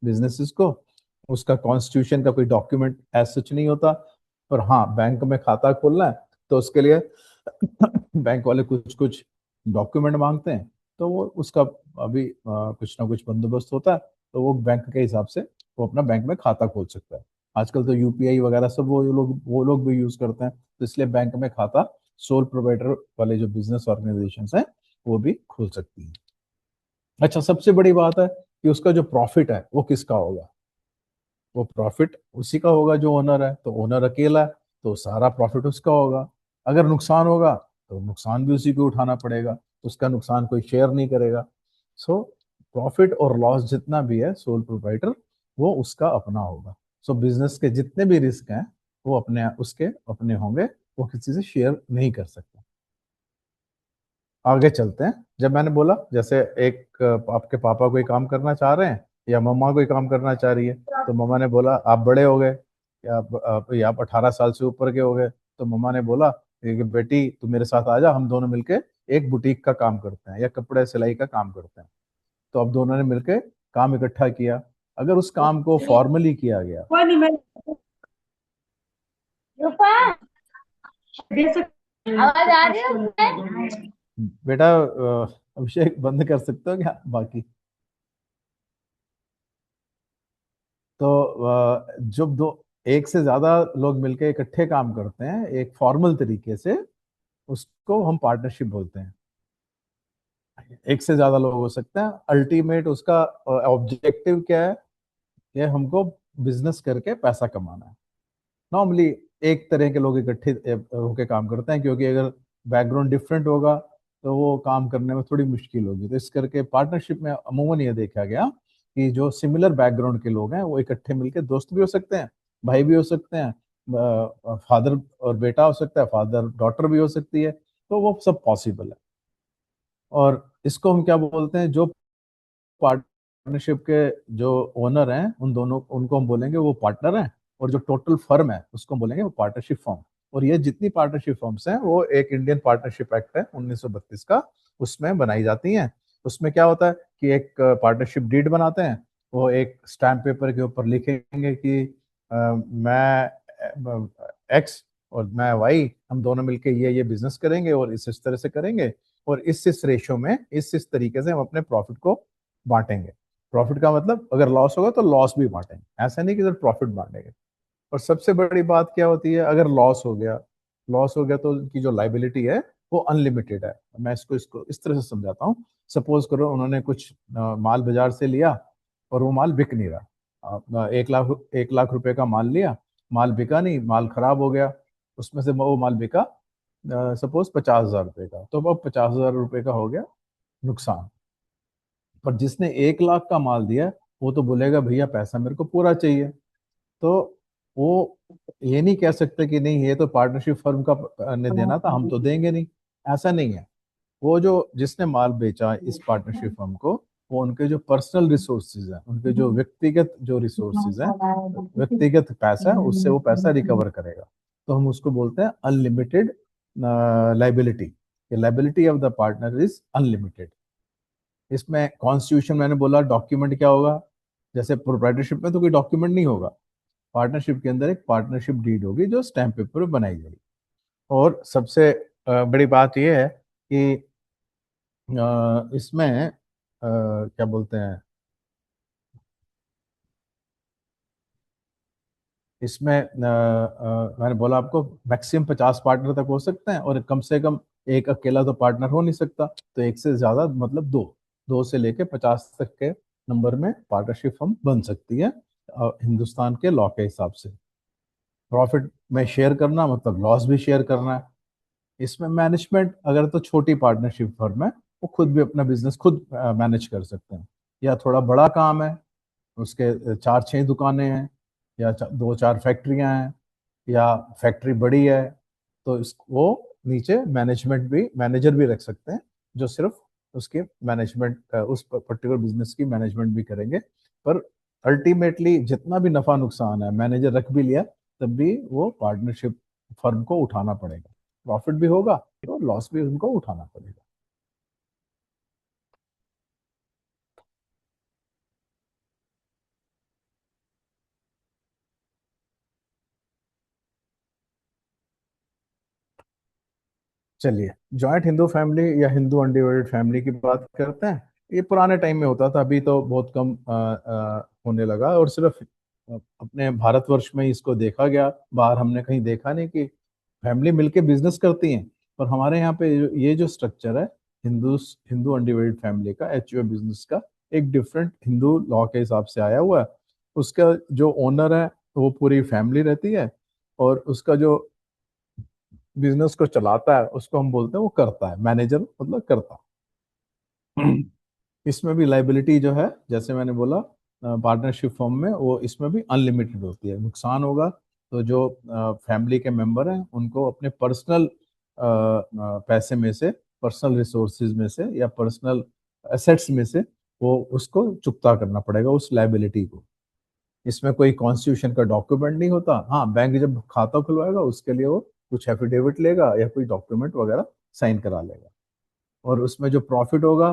बिजनेसेस को। उसका कॉन्स्टिट्यूशन का कोई डॉक्यूमेंट एज सच नहीं होता, पर हाँ बैंक में खाता खोलना है तो उसके लिए बैंक वाले कुछ कुछ डॉक्यूमेंट मांगते हैं, तो वो उसका अभी कुछ ना कुछ बंदोबस्त होता है, तो वो बैंक के हिसाब से वो अपना बैंक में खाता खोल सकता है। आजकल तो यूपीआई वगैरह सब वो लोग भी यूज करते हैं, तो इसलिए बैंक में खाता सोल प्रोवाइडर वाले जो बिजनेस ऑर्गेनाइजेशन हैं वो भी खोल सकती है। अच्छा, सबसे बड़ी बात है कि उसका जो प्रॉफिट है वो किसका होगा। वो प्रॉफिट उसी का होगा जो ओनर है, तो ओनर अकेला है तो सारा प्रॉफिट उसका होगा। अगर नुकसान होगा तो नुकसान भी उसी को उठाना पड़ेगा, उसका नुकसान कोई शेयर नहीं करेगा। सो प्रॉफिट और लॉस जितना भी है सोल प्रोप्राइटर वो उसका अपना होगा। सो बिजनेस के जितने भी रिस्क हैं वो अपने उसके अपने होंगे, वो किसी से शेयर नहीं कर सकता। आगे चलते हैं। जब मैंने बोला जैसे एक आपके पापा कोई काम करना चाह रहे हैं या मम्मा कोई काम करना चाह रही है, तो मम्मा ने बोला आप बड़े हो गए या आप 18 साल से ऊपर के हो गए, तो मम्मा ने बोला कि बेटी तू मेरे साथ आ जा, हम दोनों मिलके एक बुटीक का काम करते हैं या कपड़े सिलाई का काम करते हैं। तो अब दोनों ने मिलके काम इकट्ठा किया। अगर उस काम को फॉर्मली किया गया, आवाज आ रही है? बेटा अभिषेक बंद कर सकते हो क्या बाकी। तो जब दो एक से ज्यादा लोग मिलकर इकट्ठे काम करते हैं एक फॉर्मल तरीके से, उसको हम पार्टनरशिप बोलते हैं। एक से ज्यादा लोग हो सकते हैं, अल्टीमेट उसका ऑब्जेक्टिव क्या है, ये हमको बिजनेस करके पैसा कमाना है। नॉर्मली एक तरह के लोग इकट्ठे होकर काम करते हैं, क्योंकि अगर बैकग्राउंड डिफरेंट होगा तो वो काम करने में थोड़ी मुश्किल होगी। तो इस करके पार्टनरशिप में अमूमन ये देखा गया कि जो सिमिलर बैकग्राउंड के लोग हैं वो इकट्ठे मिलकर दोस्त भी हो सकते हैं, भाई भी हो सकते हैं, फादर और बेटा हो सकता है, फादर डॉटर भी हो सकती है, तो वो सब पॉसिबल है। और इसको हम क्या बोलते हैं, जो पार्टनरशिप के जो ओनर हैं उन दोनों उनको हम बोलेंगे वो पार्टनर हैं, और जो टोटल फर्म है उसको हम बोलेंगे वो पार्टनरशिप फर्म। और ये जितनी पार्टनरशिप फर्म्स हैं वो एक इंडियन पार्टनरशिप एक्ट है 1932 का, उसमें बनाई जाती हैं। उसमें क्या होता है कि एक पार्टनरशिप डीड बनाते हैं, वो एक स्टैम्प पेपर के ऊपर लिखेंगे कि मैं एक्स और मैं वाई, हम दोनों मिलके ये बिजनेस करेंगे और इस तरह से करेंगे, और इस रेशो में इस तरीके से हम अपने प्रॉफिट को बांटेंगे। प्रॉफिट का मतलब अगर लॉस होगा तो लॉस भी बांटेंगे, ऐसा नहीं कि सिर्फ प्रॉफिट बांटेंगे। और सबसे बड़ी बात क्या होती है, अगर लॉस हो गया तो उनकी जो लाइबिलिटी है वो अनलिमिटेड है। मैं इसको इस तरह से समझाता हूँ। सपोज करो उन्होंने कुछ माल बाजार से लिया और वो माल बिक नहीं रहा। 1 लाख रुपए का माल लिया, माल बिका नहीं, माल खराब हो गया। उसमें से वो माल बिका सपोज 50,000 रुपए का, तो अब 50,000 रुपए का हो गया नुकसान। पर जिसने 1 लाख का माल दिया वो तो बोलेगा भैया पैसा मेरे को पूरा चाहिए। तो वो ये नहीं कह सकते कि नहीं ये तो पार्टनरशिप फर्म का ने देना था, हम तो देंगे नहीं। ऐसा नहीं है। वो जो जिसने माल बेचा इस पार्टनरशिप फर्म को, वो उनके जो पर्सनल रिसोर्सेज हैं, उनके जो व्यक्तिगत जो रिसोर्सेज हैं, व्यक्तिगत पैसा है, उससे वो पैसा रिकवर करेगा। तो हम उसको बोलते हैं unlimited liability. Liability of the partner is unlimited. इसमें कॉन्स्टिट्यूशन मैंने बोला डॉक्यूमेंट क्या होगा, जैसे प्रोप्राइटरशिप में तो कोई डॉक्यूमेंट नहीं होगा, पार्टनरशिप के अंदर एक पार्टनरशिप डीड होगी जो स्टैम्प पेपर पर बनाई जाएगी। और सबसे बड़ी बात यह है कि इसमें क्या बोलते हैं, इसमें मैंने बोला आपको मैक्सिमम 50 पार्टनर तक हो सकते हैं, और कम से कम एक अकेला तो पार्टनर हो नहीं सकता। तो एक से ज्यादा मतलब दो, दो से लेके 50 तक के नंबर में पार्टनरशिप फर्म बन सकती है हिंदुस्तान के लॉ के हिसाब से। प्रॉफिट में शेयर करना मतलब लॉस भी शेयर करना है। इसमें मैनेजमेंट अगर तो छोटी पार्टनरशिप फर्म है वो खुद भी अपना बिजनेस खुद मैनेज कर सकते हैं, या थोड़ा बड़ा काम है उसके 4-6 दुकानें हैं या 2-4 फैक्ट्रियां हैं या फैक्ट्री बड़ी है, तो इस वो नीचे मैनेजर भी रख सकते हैं जो सिर्फ उसके मैनेजमेंट उस पर्टिकुलर बिजनेस की मैनेजमेंट भी करेंगे। पर अल्टीमेटली जितना भी नफा नुकसान है मैनेजर रख भी लिया तब भी वो पार्टनरशिप फर्म को उठाना पड़ेगा। प्रॉफिट भी होगा तो लॉस भी उनको उठाना पड़ेगा। चलिए, जॉइंट हिंदू फैमिली या हिंदू अनडिवाइडेड फैमिली की बात करते हैं। ये पुराने टाइम में होता था, अभी तो बहुत कम होने लगा, और सिर्फ अपने भारतवर्ष में ही इसको देखा गया। बाहर हमने कहीं देखा नहीं कि फैमिली मिलके बिजनेस करती हैं। पर हमारे यहाँ पे ये जो स्ट्रक्चर है, हिंदू हिंदू अनडिवाइडेड फैमिली का, एचयूए बिजनेस का, एक डिफरेंट हिंदू लॉ के हिसाब से आया हुआ है। उसका जो ओनर है वो पूरी फैमिली रहती है, और उसका जो बिजनेस को चलाता है उसको हम बोलते हैं वो करता है, मैनेजर मतलब करता है। इसमें भी लाइबिलिटी जो है, जैसे मैंने बोला, पार्टनरशिप फॉर्म में वो इसमें भी अनलिमिटेड होती है। नुकसान होगा तो जो फैमिली के मेंबर हैं उनको अपने पर्सनल पैसे में से, पर्सनल रिसोर्सेज में से या पर्सनल एसेट्स में से वो उसको चुकता करना पड़ेगा उस लाइबिलिटी को। इसमें कोई कॉन्स्टिट्यूशन का डॉक्यूमेंट नहीं होता। हाँ, बैंक जब खाता खुलवाएगा उसके लिए वो कुछ एफिडेविट लेगा या कोई डॉक्यूमेंट वगैरह साइन करा लेगा, और उसमें जो प्रॉफिट होगा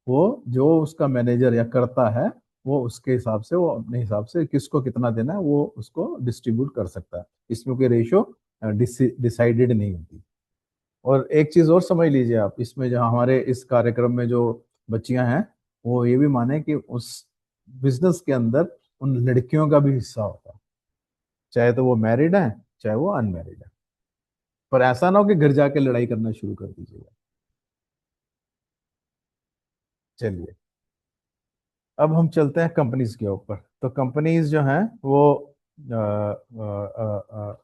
वो जो उसका मैनेजर या करता है वो उसके हिसाब से, वो अपने हिसाब से किसको कितना देना है वो उसको डिस्ट्रीब्यूट कर सकता है। इसमें कोई रेशो डिसाइडेड नहीं होती। और एक चीज और समझ लीजिए आप, इसमें जो हमारे इस कार्यक्रम में जो बच्चियां हैं वो ये भी माने कि उस बिजनेस के अंदर उन लड़कियों का भी हिस्सा होता है, चाहे तो वो मैरिड है चाहे वो अनमैरिड है। पर ऐसा ना हो कि घर जाके लड़ाई करना शुरू कर दीजिएगा। चलिए, अब हम चलते हैं कंपनीज के ऊपर। तो कंपनीज जो हैं वो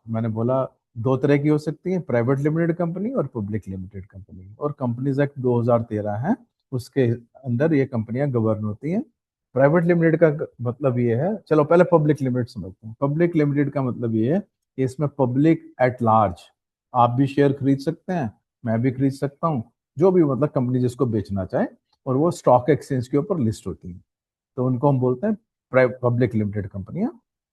मैंने बोला दो तरह की हो सकती है, प्राइवेट लिमिटेड कंपनी और पब्लिक लिमिटेड कंपनी। और कंपनीज एक्ट 2013 है, उसके अंदर ये कंपनियां गवर्न होती हैं। प्राइवेट लिमिटेड का मतलब ये है, चलो पहले पब्लिक लिमिटेड समझते हैं। पब्लिक लिमिटेड का मतलब ये है कि इसमें पब्लिक एट लार्ज, आप भी शेयर खरीद सकते हैं, मैं भी खरीद सकता हूँ, जो भी मतलब कंपनी जिसको बेचना चाहे, और वो स्टॉक एक्सचेंज के ऊपर लिस्ट होती है। तो उनको हम बोलते हैं पब्लिक लिमिटेड कंपनियां।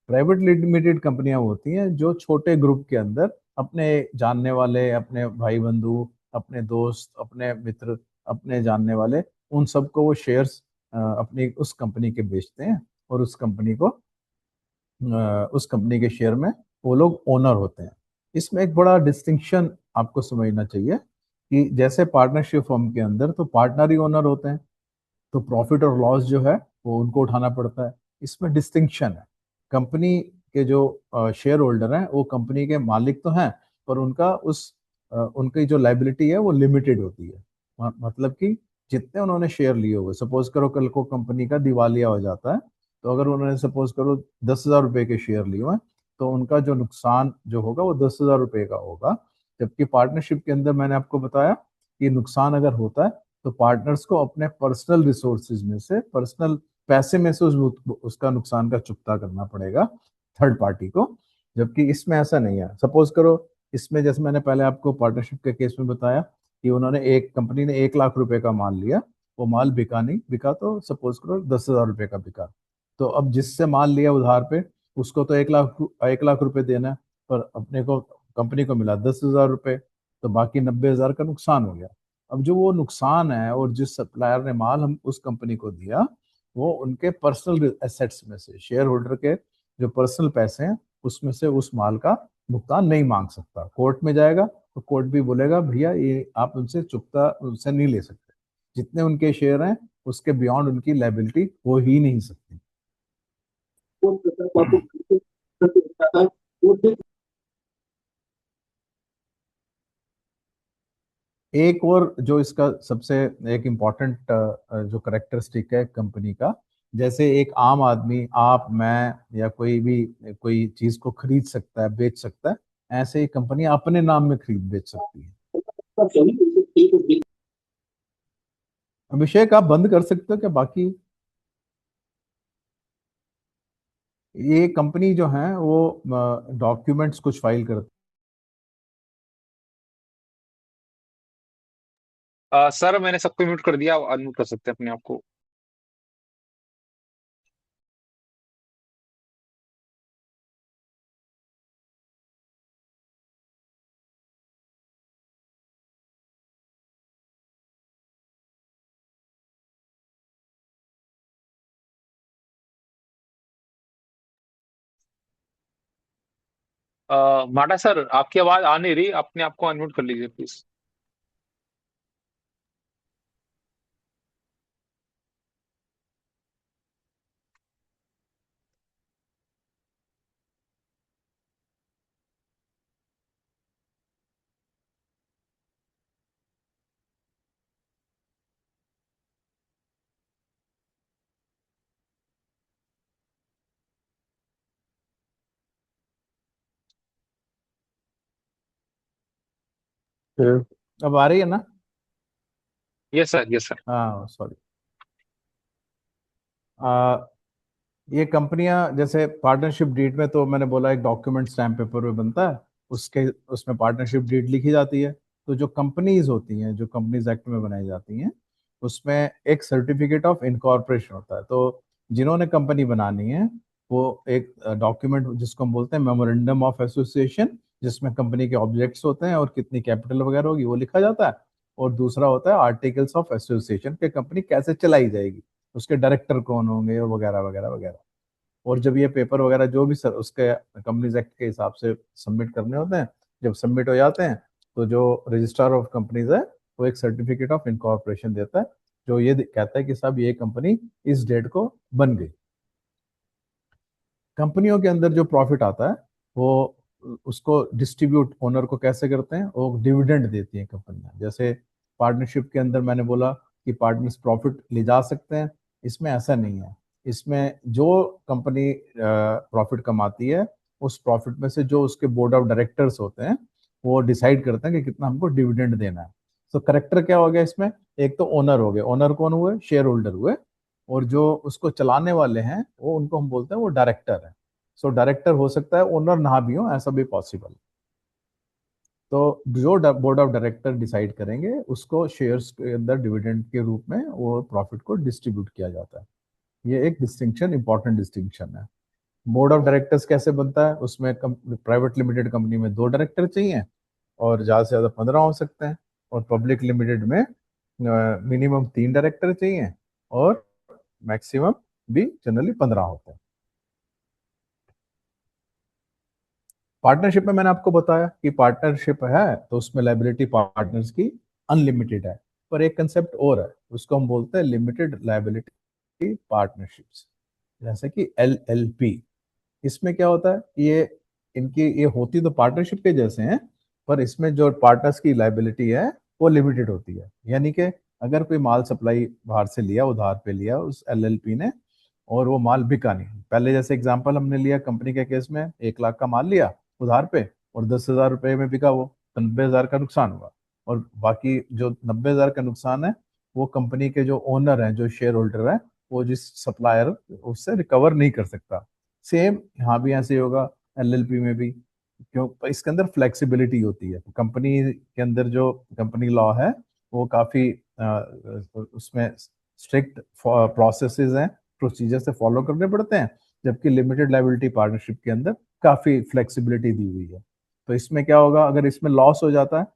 प्राइवेट लिमिटेड कंपनियां होती हैं जो छोटे ग्रुप के अंदर अपने जानने वाले, अपने भाई बंधु, अपने दोस्त, अपने मित्र, अपने जानने वाले, उन सबको वो शेयर्स अपनी उस कंपनी के बेचते हैं, और उस कंपनी के शेयर में वो लोग ओनर होते हैं। इसमें एक बड़ा डिस्टिंक्शन आपको समझना चाहिए कि जैसे पार्टनरशिप फर्म के अंदर तो पार्टनर ही ओनर होते हैं, तो प्रॉफिट और लॉस जो है वो उनको उठाना पड़ता है। इसमें डिस्टिंक्शन है। कंपनी के जो शेयर होल्डर हैं वो कंपनी के मालिक तो हैं, पर उनकी जो लाइबिलिटी है वो लिमिटेड होती है। मतलब कि जितने उन्होंने शेयर लिए हुए, सपोज करो कल को कंपनी का दिवालिया हो जाता है, तो अगर उन्होंने सपोज करो 10,000 रुपए के शेयर लिए हुए हैं, तो उनका जो नुकसान जो होगा वो 10,000 रुपए का होगा। जबकि पार्टनरशिप के अंदर मैंने आपको बताया कि नुकसान अगर होता है तो पार्टनर्स को अपने पर्सनल रिसोर्सेज में से, पर्सनल पैसे में से उसका नुकसान का चुकता करना पड़ेगा थर्ड पार्टी को। जबकि इसमें ऐसा नहीं है। सपोज करो इसमें, जैसे मैंने पहले आपको पार्टनरशिप के केस में बताया कि उन्होंने, एक कंपनी ने 1 लाख रुपए का माल लिया, वो माल बिका नहीं, बिका तो सपोज करो 10,000 रुपए का बिका। तो अब जिससे माल लिया उधार पे उसको तो 1 लाख रुपए देना है, पर अपने को, कंपनी को मिला 10,000 रुपए, तो बाकी 90,000 का नुकसान हो गया। अब जो वो नुकसान है, और जिस सप्लायर ने माल हम उस कंपनी को दिया, वो उनके पर्सनल एसेट्स में से, शेयर होल्डर के जो पर्सनल पैसे हैं उसमें से उस माल का भुगतान नहीं मांग सकता। कोर्ट में जाएगा तो कोर्ट भी बोलेगा भैया ये आप उनसे चुकता उनसे नहीं ले सकते, जितने उनके शेयर हैं उसके बियॉन्ड उनकी लाइबिलिटी हो ही नहीं सकती। एक और जो इसका सबसे एक इम्पॉर्टेंट जो करेक्टरिस्टिक है कंपनी का, जैसे एक आम आदमी, आप, मैं या कोई भी कोई चीज को खरीद सकता है, बेच सकता है, ऐसे ही कंपनी अपने नाम में खरीद बेच सकती है। अभिषेक, आप बंद कर सकते हो क्या बाकी? ये कंपनी जो है वो डॉक्यूमेंट्स कुछ फाइल करती सर मैंने सबको म्यूट कर दिया, अनम्यूट कर सकते हैं अपने आप को। माटा सर, आपकी आवाज आ नहीं रही, अपने आप को अनम्यूट कर लीजिए प्लीज। अब आ रही है ना? Yes sir, yes sir. हाँ सॉरी। ये कंपनियां जैसे पार्टनरशिप डीड में, तो मैंने बोला एक डॉक्यूमेंट स्टैम्प पेपर पे बनता है, उसके उसमें पार्टनरशिप डीड लिखी जाती है। तो जो कंपनीज होती हैं, जो कंपनीज एक्ट में बनाई जाती हैं, उसमें एक सर्टिफिकेट ऑफ इनकॉर्पोरेशन होता है। तो जिन्होंने कंपनी बनानी है वो एक डॉक्यूमेंट जिसको हम बोलते हैं मेमोरेंडम ऑफ एसोसिएशन, जिसमें कंपनी के ऑब्जेक्ट्स होते हैं और कितनी कैपिटल वगैरह होगी वो लिखा जाता है। और दूसरा होता है आर्टिकल्स ऑफ एसोसिएशन, कि कंपनी कैसे चलाई जाएगी, उसके डायरेक्टर कौन होंगे वगैरह वगैरह वगैरह। और जब ये पेपर वगैरह जो भी सर उसके कंपनीज एक्ट के हिसाब से सबमिट करने होते हैं, जब सबमिट हो जाते हैं तो जो रजिस्ट्रार ऑफ कंपनीज है वो एक सर्टिफिकेट ऑफ इनकॉर्पोरेशन देता है, जो ये कहता है कि साहब ये कंपनी इस डेट को बन गई। कंपनियों के अंदर जो प्रॉफिट आता है वो उसको डिस्ट्रीब्यूट ओनर को कैसे करते हैं, वो डिविडेंड देती हैं कंपनियां। जैसे पार्टनरशिप के अंदर मैंने बोला कि पार्टनर्स प्रॉफिट ले जा सकते हैं, इसमें ऐसा नहीं है। इसमें जो कंपनी प्रॉफिट कमाती है, उस प्रॉफिट में से जो उसके बोर्ड ऑफ डायरेक्टर्स होते हैं वो डिसाइड करते हैं कि कितना हमको डिविडेंड देना है। तो करेक्टर क्या हो गया इसमें? एक तो ओनर हो गए, ओनर कौन हुए? शेयर होल्डर हुए। और जो उसको चलाने वाले हैं वो, उनको हम बोलते हैं वो डायरेक्टर है। सो डायरेक्टर हो सकता है ओनर ना भी हो, ऐसा भी पॉसिबल। तो जो बोर्ड ऑफ डायरेक्टर डिसाइड करेंगे उसको शेयर्स के अंदर डिविडेंड के रूप में वो प्रॉफिट को डिस्ट्रीब्यूट किया जाता है। ये एक डिस्टिंक्शन, इंपॉर्टेंट डिस्टिंक्शन है। बोर्ड ऑफ डायरेक्टर्स कैसे बनता है? उसमें प्राइवेट लिमिटेड कंपनी में 2 डायरेक्टर चाहिए और ज़्यादा से ज़्यादा 15 हो सकते हैं। और पब्लिक लिमिटेड में मिनिमम 3 डायरेक्टर चाहिए और मैक्सिमम भी जनरली 15 होते हैं। पार्टनरशिप में मैंने आपको बताया कि पार्टनरशिप है तो उसमें लायबिलिटी पार्टनर्स की अनलिमिटेड है। पर एक कंसेप्ट और है, उसको हम बोलते हैं लिमिटेड लायबिलिटी पार्टनरशिप्स, जैसे कि LLP। इसमें क्या होता है, ये होती तो पार्टनरशिप के जैसे हैं, पर इसमें जो पार्टनर्स की लायबिलिटी है वो लिमिटेड होती है। यानी कि अगर कोई माल सप्लाई बाहर से लिया, उधार पे लिया उस LLP ने, और वो माल बिका नहीं, पहले जैसे एग्जांपल हमने लिया कंपनी के केस में, 1 लाख का माल लिया उधार पे और 10,000 रुपए में बिका वो, तो 90,000 का नुकसान हुआ। और बाकी जो 90,000 का नुकसान है वो कंपनी के जो ओनर हैं, जो शेयर होल्डर है, वो जिस सप्लायर उससे रिकवर नहीं कर सकता। सेम यहाँ भी ऐसे ही होगा, LLP में भी। क्यों? इसके अंदर फ्लेक्सिबिलिटी होती है कंपनी के अंदर, जो कंपनी लॉ है वो काफी उसमें स्ट्रिक्ट प्रोसेसेस हैं, प्रोसीजर से फॉलो करने पड़ते हैं। जबकि लिमिटेड लायबिलिटी पार्टनरशिप के अंदर काफी फ्लेक्सिबिलिटी दी हुई है। तो इसमें क्या होगा, अगर इसमें लॉस हो जाता है,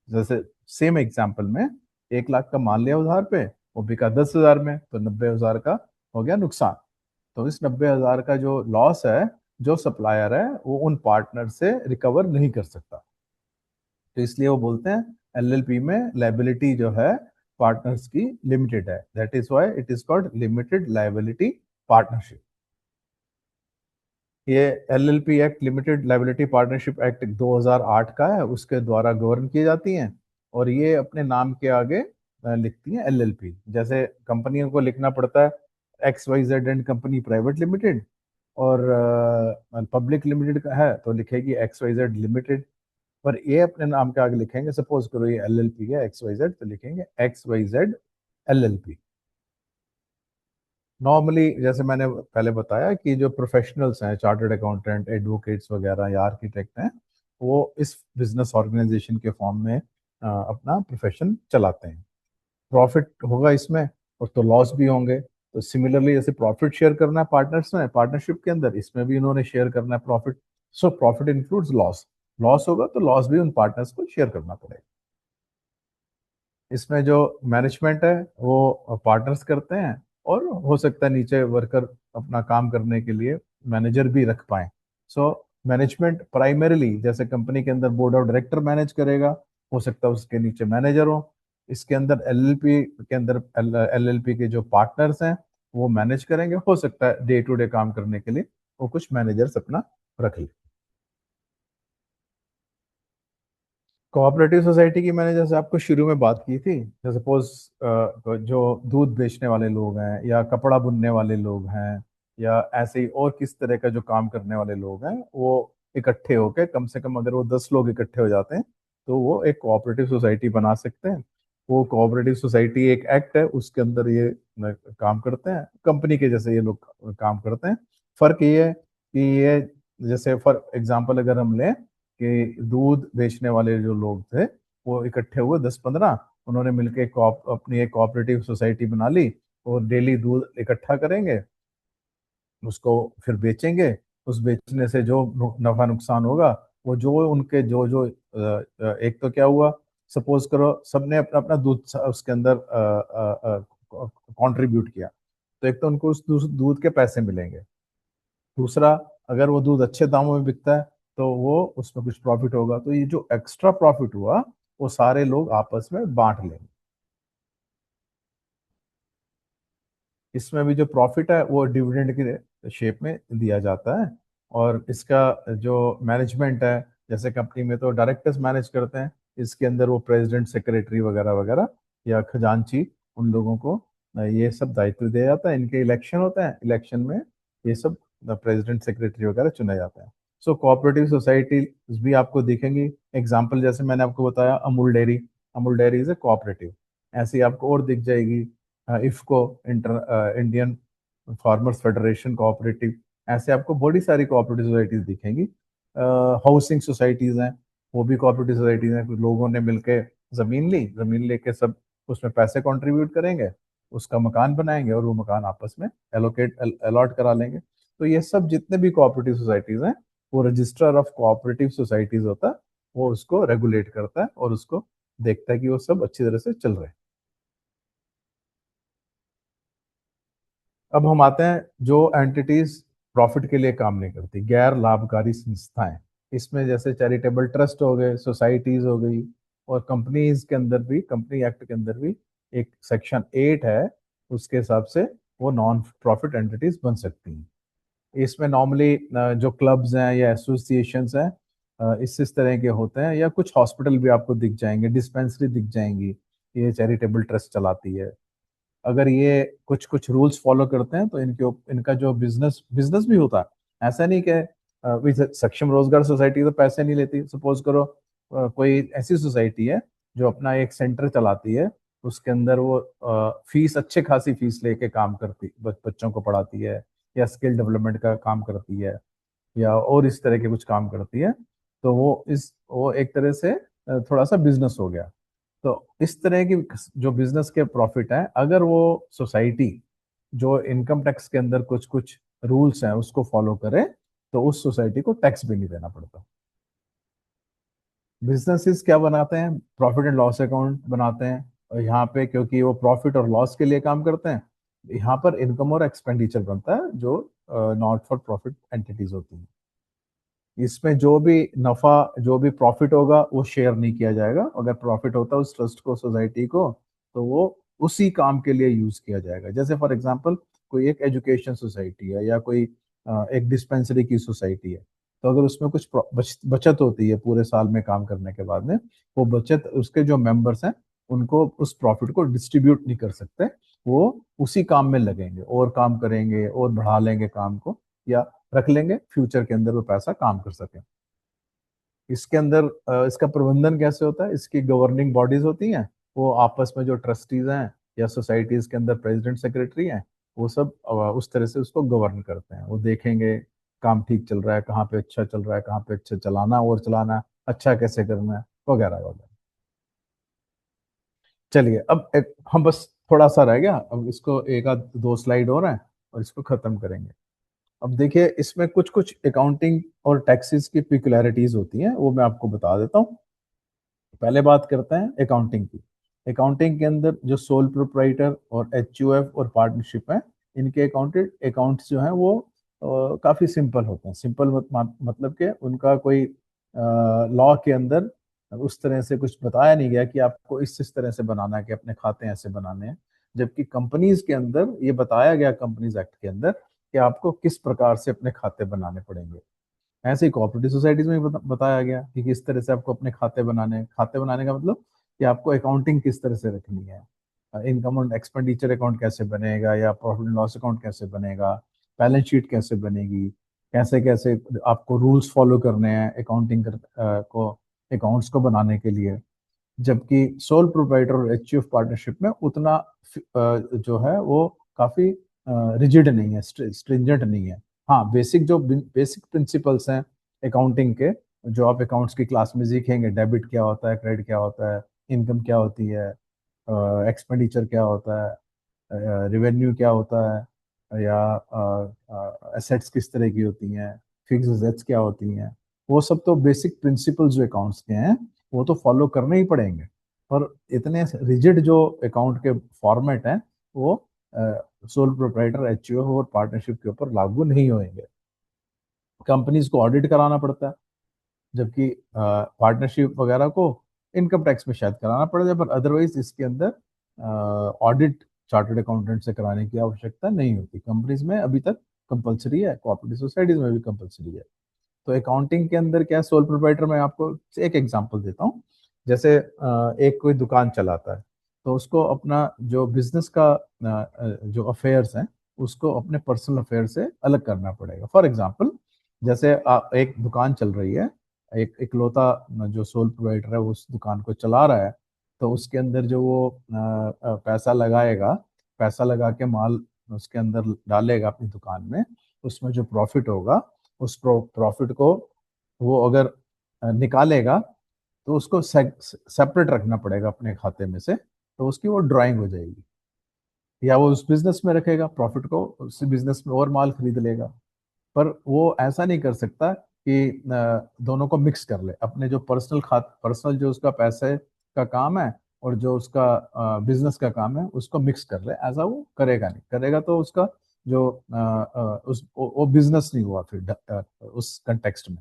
जैसे सेम एग्जांपल में 1 लाख का माल लिया उधार पे, वो बिका 10,000 में, तो 90,000 का हो गया नुकसान। तो इस 90,000 का जो लॉस है, जो सप्लायर है वो उन पार्टनर से रिकवर नहीं कर सकता। तो इसलिए वो बोलते हैं LLP में लायबिलिटी जो है पार्टनर्स की लिमिटेड है, that is why it is called limited liability partnership. ये LLP act, limited liability partnership act 2008 का है, उसके द्वारा गवर्न की जाती हैं। और ये अपने नाम के आगे लिखती हैं LLP। जैसे कंपनियों को लिखना पड़ता है XYZ and company private limited, और पब्लिक लिमिटेड का है तो लिखेगी XYZ लिमिटेड। पर ये अपने नाम के आगे लिखेंगे, सपोज करो ये LLP है XYZ, तो लिखेंगे XYZ LLP। नॉर्मली जैसे मैंने पहले बताया कि जो प्रोफेशनल्स हैं, चार्टर्ड अकाउंटेंट, एडवोकेट्स वगैरह या आर्किटेक्ट हैं, वो इस बिजनेस ऑर्गेनाइजेशन के फॉर्म में अपना प्रोफेशन चलाते हैं। प्रॉफिट होगा इसमें और तो लॉस भी होंगे। तो सिमिलरली जैसे प्रॉफिट शेयर करना है पार्टनर्स में पार्टनरशिप के अंदर, इसमें भी इन्होंने शेयर करना है profit. So profit includes loss, loss होगा तो लॉस भी उन पार्टनर्स को शेयर करना पड़ेगा। इसमें जो मैनेजमेंट है वो पार्टनर्स करते हैं, और हो सकता है नीचे वर्कर अपना काम करने के लिए मैनेजर भी रख पाए। सो मैनेजमेंट प्राइमरीली, जैसे कंपनी के अंदर बोर्ड ऑफ डायरेक्टर मैनेज करेगा, हो सकता है उसके नीचे मैनेजर हो। इसके अंदर LLP के अंदर LLP के जो पार्टनर्स हैं वो मैनेज करेंगे, हो सकता है डे टू डे काम करने के लिए वो कुछ मैनेजर्स अपना रख ले। कोऑपरेटिव सोसाइटी की मैंने जैसे आपको शुरू में बात की थी, जैसे सपोज जो दूध बेचने वाले लोग हैं या कपड़ा बुनने वाले लोग हैं या ऐसे ही और किस तरह का जो काम करने वाले लोग हैं, वो इकट्ठे होकर, कम से कम अगर वो 10 लोग इकट्ठे हो जाते हैं तो वो एक कोऑपरेटिव सोसाइटी बना सकते हैं। वो कोऑपरेटिव सोसाइटी एक एक्ट है, उसके अंदर ये काम करते हैं, कंपनी के जैसे ये लोग काम करते हैं। फर्क ये है कि ये, जैसे फॉर एग्जांपल अगर हम लें कि दूध बेचने वाले जो लोग थे वो इकट्ठे हुए 10-15, उन्होंने मिलकर अपनी एक कोऑपरेटिव सोसाइटी बना ली और डेली दूध इकट्ठा करेंगे, उसको फिर बेचेंगे। उस बेचने से जो नफा नुकसान होगा वो जो उनके जो जो एक तो क्या हुआ, सपोज करो सबने अपना अपना दूध उसके अंदर कंट्रीब्यूट किया, तो एक तो उनको उस दूध के पैसे मिलेंगे। दूसरा, अगर वो दूध अच्छे दामों में बिकता है तो वो उसमें कुछ प्रॉफिट होगा, तो ये जो एक्स्ट्रा प्रॉफिट हुआ वो सारे लोग आपस में बांट लेंगे। इसमें भी जो प्रॉफिट है वो डिविडेंड के शेप में दिया जाता है। और इसका जो मैनेजमेंट है, जैसे कंपनी में तो डायरेक्टर्स मैनेज करते हैं, इसके अंदर वो प्रेसिडेंट, सेक्रेटरी वगैरह वगैरह या खजांची, उन लोगों को ये सब दायित्व दिया जाता है। इनके इलेक्शन होता है, इलेक्शन में ये सब प्रेसिडेंट, सेक्रेटरी वगैरह चुना जाता है। सो कोऑपरेटिव सोसाइटी भी आपको दिखेंगी। एग्जाम्पल जैसे मैंने आपको बताया, Amul dairy, Amul dairy is a cooperative. ऐसी आपको और दिख जाएगी, IFFCO, Indian farmers federation cooperative. ऐसे आपको बड़ी सारी कोऑपरेटिव सोसाइटीज दिखेंगी। हाउसिंग सोसाइटीज हैं, वो भी कोऑपरेटिव सोसाइटीज हैं। कुछ लोगों ने मिलकर जमीन ली, जमीन लेके सब उसमें पैसे कंट्रीब्यूट करेंगे, उसका मकान बनाएंगे और वो मकान आपस में अलॉट करा लेंगे। तो ये सब जितने भी कोऑपरेटिव सोसाइटीज हैं, वो रजिस्ट्रार ऑफ कोऑपरेटिव सोसाइटीज होता है, वो उसको रेगुलेट करता है और उसको देखता है कि वो सब अच्छी तरह से चल रहे हैं। अब हम आते हैं जो एंटिटीज प्रॉफिट के लिए काम नहीं करती, गैर लाभकारी संस्थाएं। इसमें जैसे चैरिटेबल ट्रस्ट हो गए, सोसाइटीज हो गई, और कंपनीज के अंदर भी, कंपनी एक्ट के अंदर भी एक सेक्शन 8 है, उसके हिसाब से वो नॉन प्रॉफिट एंटिटीज बन सकती हैं। इसमें नॉर्मली जो क्लब्स हैं या एसोसिएशंस हैं, इस तरह के होते हैं, या कुछ हॉस्पिटल भी आपको दिख जाएंगे, डिस्पेंसरी दिख जाएंगी, ये चैरिटेबल ट्रस्ट चलाती है। अगर ये कुछ कुछ रूल्स फॉलो करते हैं तो इनका जो बिजनेस बिजनेस भी होता है। ऐसा नहीं कि सक्षम रोजगार सोसाइटी तो पैसे नहीं लेती। सपोज करो कोई ऐसी सोसाइटी है जो अपना एक सेंटर चलाती है, उसके अंदर वो फीस, अच्छे खासी फीस लेके काम करती, बच्चों को पढ़ाती है, या स्किल डेवलपमेंट का काम करती है, या और इस तरह के कुछ काम करती है, तो वो एक तरह से थोड़ा सा बिजनेस हो गया। तो इस तरह की जो बिजनेस के प्रॉफिट है, अगर वो सोसाइटी जो इनकम टैक्स के अंदर कुछ कुछ रूल्स हैं उसको फॉलो करे, तो उस सोसाइटी को टैक्स भी नहीं देना पड़ता। बिजनेसेस क्या बनाते हैं? प्रॉफिट एंड लॉस अकाउंट बनाते हैं। और यहाँ पे क्योंकि वो प्रॉफिट और लॉस के लिए काम करते हैं, यहाँ पर इनकम और एक्सपेंडिचर बनता है, जो नॉट फॉर प्रॉफिट एंटिटीज होती हैं। इसमें जो भी नफा, जो भी प्रॉफिट होगा वो शेयर नहीं किया जाएगा। अगर प्रॉफिट होता है उस ट्रस्ट को, सोसाइटी को, तो वो उसी काम के लिए यूज किया जाएगा। जैसे फॉर एग्जांपल कोई एक एजुकेशन सोसाइटी है, या कोई एक डिस्पेंसरी की सोसाइटी है, तो अगर उसमें कुछ बचत होती है पूरे साल में काम करने के बाद में, वो बचत उसके जो मेंबर्स हैं उनको उस प्रॉफिट को डिस्ट्रीब्यूट नहीं कर सकते। वो उसी काम में लगेंगे और काम करेंगे और बढ़ा लेंगे काम को, या रख लेंगे फ्यूचर के अंदर वो पैसा काम कर सके। इसके अंदर इसका प्रबंधन कैसे होता है? इसकी गवर्निंग बॉडीज होती हैं, वो आपस में जो ट्रस्टीज हैं या सोसाइटीज के अंदर प्रेसिडेंट, सेक्रेटरी हैं, वो सब उस तरह से उसको गवर्न करते हैं। वो देखेंगे काम ठीक चल रहा है, कहाँ पे अच्छा चल रहा है, कहाँ पे अच्छा चलाना और चलाना, अच्छा कैसे करना है, वगैरह वगैरह। चलिए अब हम बस थोड़ा सा रह गया, अब इसको एक आध दो स्लाइड और हैं और इसको खत्म करेंगे। अब देखिए, इसमें कुछ कुछ अकाउंटिंग और टैक्सेस की पिकुलैरिटीज होती हैं, वो मैं आपको बता देता हूँ। पहले बात करते हैं अकाउंटिंग की। अकाउंटिंग के अंदर जो सोल प्रोप्राइटर और एचयूएफ और पार्टनरशिप है, इनके अकाउंट्स जो हैं वो काफ़ी सिंपल होते हैं। सिंपल मतलब कि उनका कोई लॉ के अंदर उस तरह से कुछ बताया नहीं गया कि आपको इस तरह से बनाना है, कि अपने खाते ऐसे बनाने हैं। जबकि कंपनीज के अंदर ये बताया गया, कंपनीज एक्ट के अंदर, कि आपको किस प्रकार से अपने खाते बनाने पड़ेंगे। ऐसे ही कोऑपरेटिव सोसाइटीज में भी बताया गया कि किस तरह से आपको अपने खाते बनाने हैं। खाते बनाने का मतलब कि आपको अकाउंटिंग किस तरह से रखनी है, इनकम और एक्सपेंडिचर अकाउंट कैसे बनेगा, या प्रॉफिट एंड लॉस अकाउंट कैसे बनेगा, बैलेंस शीट कैसे बनेगी, कैसे कैसे आपको रूल्स फॉलो करने हैं अकाउंटिंग को अकाउंट्स को बनाने के लिए, जबकि सोल प्रोप्राइटर और एचयूएफ पार्टनरशिप में उतना जो है वो काफी रिजिड नहीं है, स्ट्रिंजेंट नहीं है। हाँ, बेसिक प्रिंसिपल्स हैं अकाउंटिंग के, जो आप अकाउंट्स की क्लास में सीखेंगे, डेबिट क्या होता है, क्रेडिट क्या होता है, इनकम क्या होती है, एक्सपेंडिचर क्या होता है, रेवेन्यू क्या होता है, या एसेट्स किस तरह की होती हैं, फिक्स एसेट्स क्या होती हैं, वो सब तो बेसिक प्रिंसिपल्स जो अकाउंट्स के हैं वो तो फॉलो करने ही पड़ेंगे। पर इतने रिजिड जो अकाउंट के फॉर्मेट हैं वो सोल प्रोप्राइटर, एचयूएफ और पार्टनरशिप के ऊपर लागू नहीं होंगे। कंपनीज को ऑडिट कराना पड़ता है, जबकि पार्टनरशिप वगैरह को इनकम टैक्स में शायद कराना पड़ जाए, पर अदरवाइज इसके अंदर ऑडिट चार्टर्ड अकाउंटेंट से कराने की आवश्यकता नहीं होती। कंपनीज में अभी तक कंपलसरी है, कोऑपरेटिव सोसाइटीज में भी कंपलसरी है। तो अकाउंटिंग के अंदर क्या है, सोल प्रोप्राइटर में आपको एक एग्जांपल देता हूँ। जैसे एक कोई दुकान चलाता है, तो उसको अपना जो बिजनेस का जो अफेयर्स हैं उसको अपने पर्सनल अफेयर से अलग करना पड़ेगा। फॉर एग्जांपल, जैसे एक दुकान चल रही है, एक इकलौता जो सोल प्रोप्राइटर है वो उस दुकान को चला रहा है, तो उसके अंदर जो वो पैसा लगाएगा, पैसा लगा के माल उसके अंदर डालेगा अपनी दुकान में, उसमें जो प्रॉफिट होगा उस प्रॉफिट को वो अगर निकालेगा तो उसको सेपरेट रखना पड़ेगा अपने खाते में से, तो उसकी वो ड्राइंग हो जाएगी। या वो उस बिजनेस में रखेगा प्रॉफिट को, उस बिजनेस में और माल खरीद लेगा। पर वो ऐसा नहीं कर सकता कि दोनों को मिक्स कर ले, अपने जो पर्सनल जो उसका पैसे का काम है और जो उसका बिजनेस का काम है उसको मिक्स कर ले। ऐसा वो करेगा नहीं, करेगा तो उसका जो उस वो बिजनेस नहीं हुआ फिर उस कंटेक्स्ट में।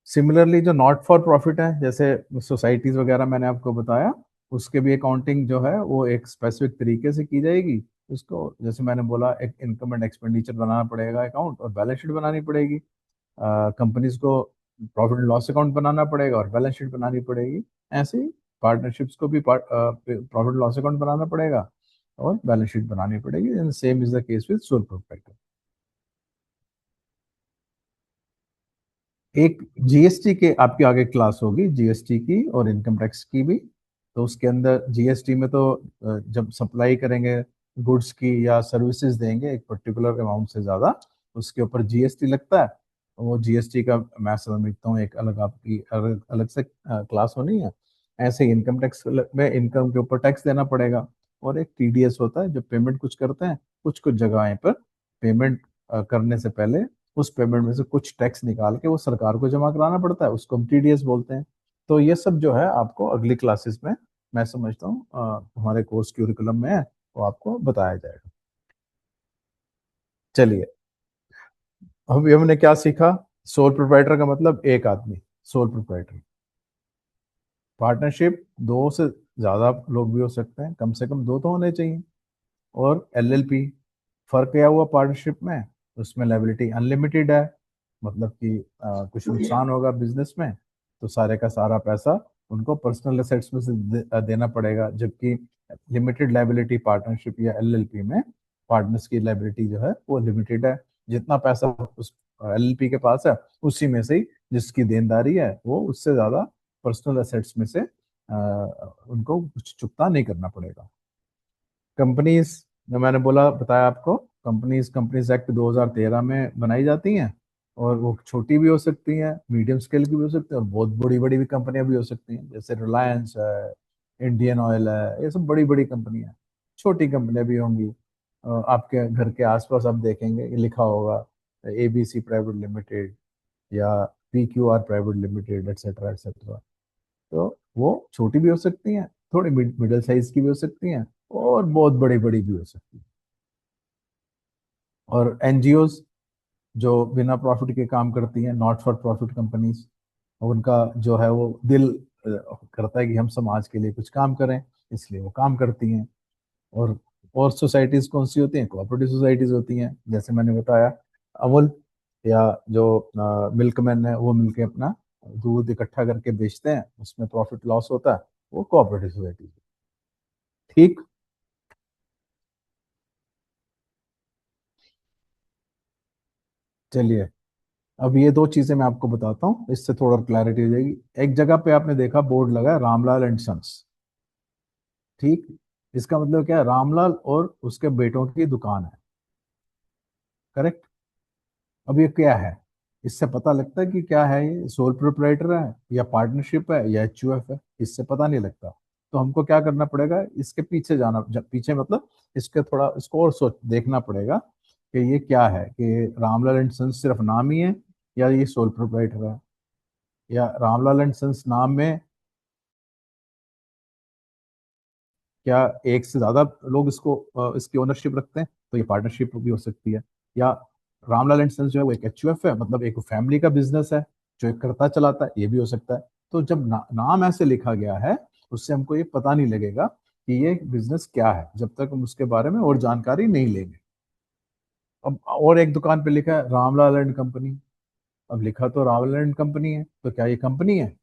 सिमिलरली जो नॉट फॉर प्रॉफिट है, जैसे सोसाइटीज वगैरह मैंने आपको बताया, उसके भी अकाउंटिंग जो है वो एक स्पेसिफिक तरीके से की जाएगी। उसको जैसे मैंने बोला, एक इनकम एंड एक्सपेंडिचर बनाना पड़ेगा अकाउंट, और बैलेंस शीट बनानी पड़ेगी। कंपनीज को प्रॉफिट एंड लॉस अकाउंट बनाना पड़ेगा और बैलेंस शीट बनानी पड़ेगी। ऐसे ही पार्टनरशिप्स को भी प्रॉफिट लॉस अकाउंट बनाना पड़ेगा और बैलेंस शीट बनानी पड़ेगी। And same is the case with sole proprietor. एक जीएसटी के आपकी आगे क्लास होगी, जीएसटी की और इनकम टैक्स की भी। तो उसके अंदर जीएसटी में तो जब सप्लाई करेंगे गुड्स की या सर्विसेज देंगे एक पर्टिकुलर अमाउंट से ज़्यादा, उसके ऊपर जीएसटी लगता है। वो जीएसटी का मैं समझता हूँ एक अलग आपकी अलग अलग से क्लास होनी है। ऐसे ही इनकम टैक्स में इनकम के ऊपर टैक्स देना पड़ेगा। और एक टीडीएस होता है, जब पेमेंट कुछ करते हैं, कुछ कुछ जगह पर पेमेंट करने से पहले उस पेमेंट में से कुछ टैक्स निकाल के वो सरकार को जमा कराना पड़ता है, उसको हम टीडीएस बोलते हैं। तो ये सब जो है आपको अगली क्लासेस में, मैं समझता हूँ हमारे कोर्स क्यूरिकुलम में है, वो आपको बताया जाएगा। चलिए, अभी हमने क्या सीखा? सोल प्रोप्राइटर का मतलब एक आदमी, सोल प्रोप्राइटर। पार्टनरशिप दो से ज्यादा लोग भी हो सकते हैं, कम से कम दो तो होने चाहिए। और एलएलपी, फर्क क्या हुआ पार्टनरशिप में? उसमें लायबिलिटी अनलिमिटेड है, मतलब कि कुछ नुकसान होगा बिजनेस में तो सारे का सारा पैसा उनको पर्सनल एसेट्स में से देना पड़ेगा। जबकि लिमिटेड लायबिलिटी पार्टनरशिप या एलएलपी में पार्टनर्स की लायबिलिटी जो है वो लिमिटेड है। जितना पैसा उस एलएलपी के पास है उसी में से ही जिसकी देनदारी है वो उससे ज्यादा पर्सनल एसेट्स में से उनको कुछ चुकता नहीं करना पड़ेगा। कंपनीज, जो मैंने बोला बताया आपको, कंपनीज एक्ट 2013 में बनाई जाती हैं। और वो छोटी भी हो सकती हैं, मीडियम स्केल की भी हो सकती हैं, और बहुत बड़ी बड़ी भी कंपनियां भी हो सकती हैं, जैसे रिलायंस है, इंडियन ऑयल है, ये सब बड़ी बड़ी कंपनियां। छोटी कंपनियां भी होंगी। आपके घर के आसपास आप देखेंगे ये लिखा होगा एबीसी प्राइवेट लिमिटेड या PQR private limited, etcetera etcetera. तो वो छोटी भी हो सकती हैं, थोड़ी मिडिल साइज की भी हो सकती हैं, और बहुत बड़ी बड़ी भी हो सकती हैं। और एनजीओज जो बिना प्रॉफिट के काम करती हैं, नॉट फॉर प्रॉफिट कंपनीज, उनका जो है वो दिल करता है कि हम समाज के लिए कुछ काम करें, इसलिए वो काम करती हैं। और सोसाइटीज कौन सी होती हैं? कोऑपरेटिव सोसाइटीज होती हैं। जैसे मैंने बताया, अमूल या जो मिल्कमैन है वो मिलके अपना दूध इकट्ठा करके बेचते हैं, उसमें प्रॉफिट लॉस होता है, वो कोऑपरेटिव सोसाइटी। ठीक। चलिए, अब ये दो चीजें मैं आपको बताता हूँ, इससे थोड़ा क्लैरिटी हो जाएगी। एक जगह पे आपने देखा बोर्ड लगा है रामलाल एंड सन्स, ठीक। इसका मतलब क्या है, रामलाल और उसके बेटों की दुकान है, करेक्ट। अब ये क्या है, इससे पता लगता है कि क्या है, ये सोल प्रोप्राइटर है या पार्टनरशिप है या एचयूएफ है, इससे पता नहीं लगता। तो हमको क्या करना पड़ेगा, इसके पीछे जाना, पीछे मतलब इसके थोड़ा इसको और सोच देखना पड़ेगा कि ये क्या है, कि रामलाल एंड सन्स सिर्फ नाम ही है या ये सोल प्रोप्राइटर है, या रामलाल एंड सन्स नाम में क्या एक से ज्यादा लोग इसको इसकी ओनरशिप रखते हैं, तो ये पार्टनरशिप भी हो सकती है। या रामलाल एंड सन्स जो है वो एक एचयूएफ है, मतलब एक फैमिली का बिजनेस है जो एक करता चलाता है, ये भी हो सकता है। तो जब नाम ऐसे लिखा गया है, उससे हमको ये पता नहीं लगेगा कि ये बिजनेस क्या है जब तक हम उसके बारे में और जानकारी नहीं लेंगे। अब और एक दुकान पे लिखा है रामलाल एंड कंपनी, अब लिखा तो रामलाल एंड कंपनी है, तो क्या ये कंपनी है?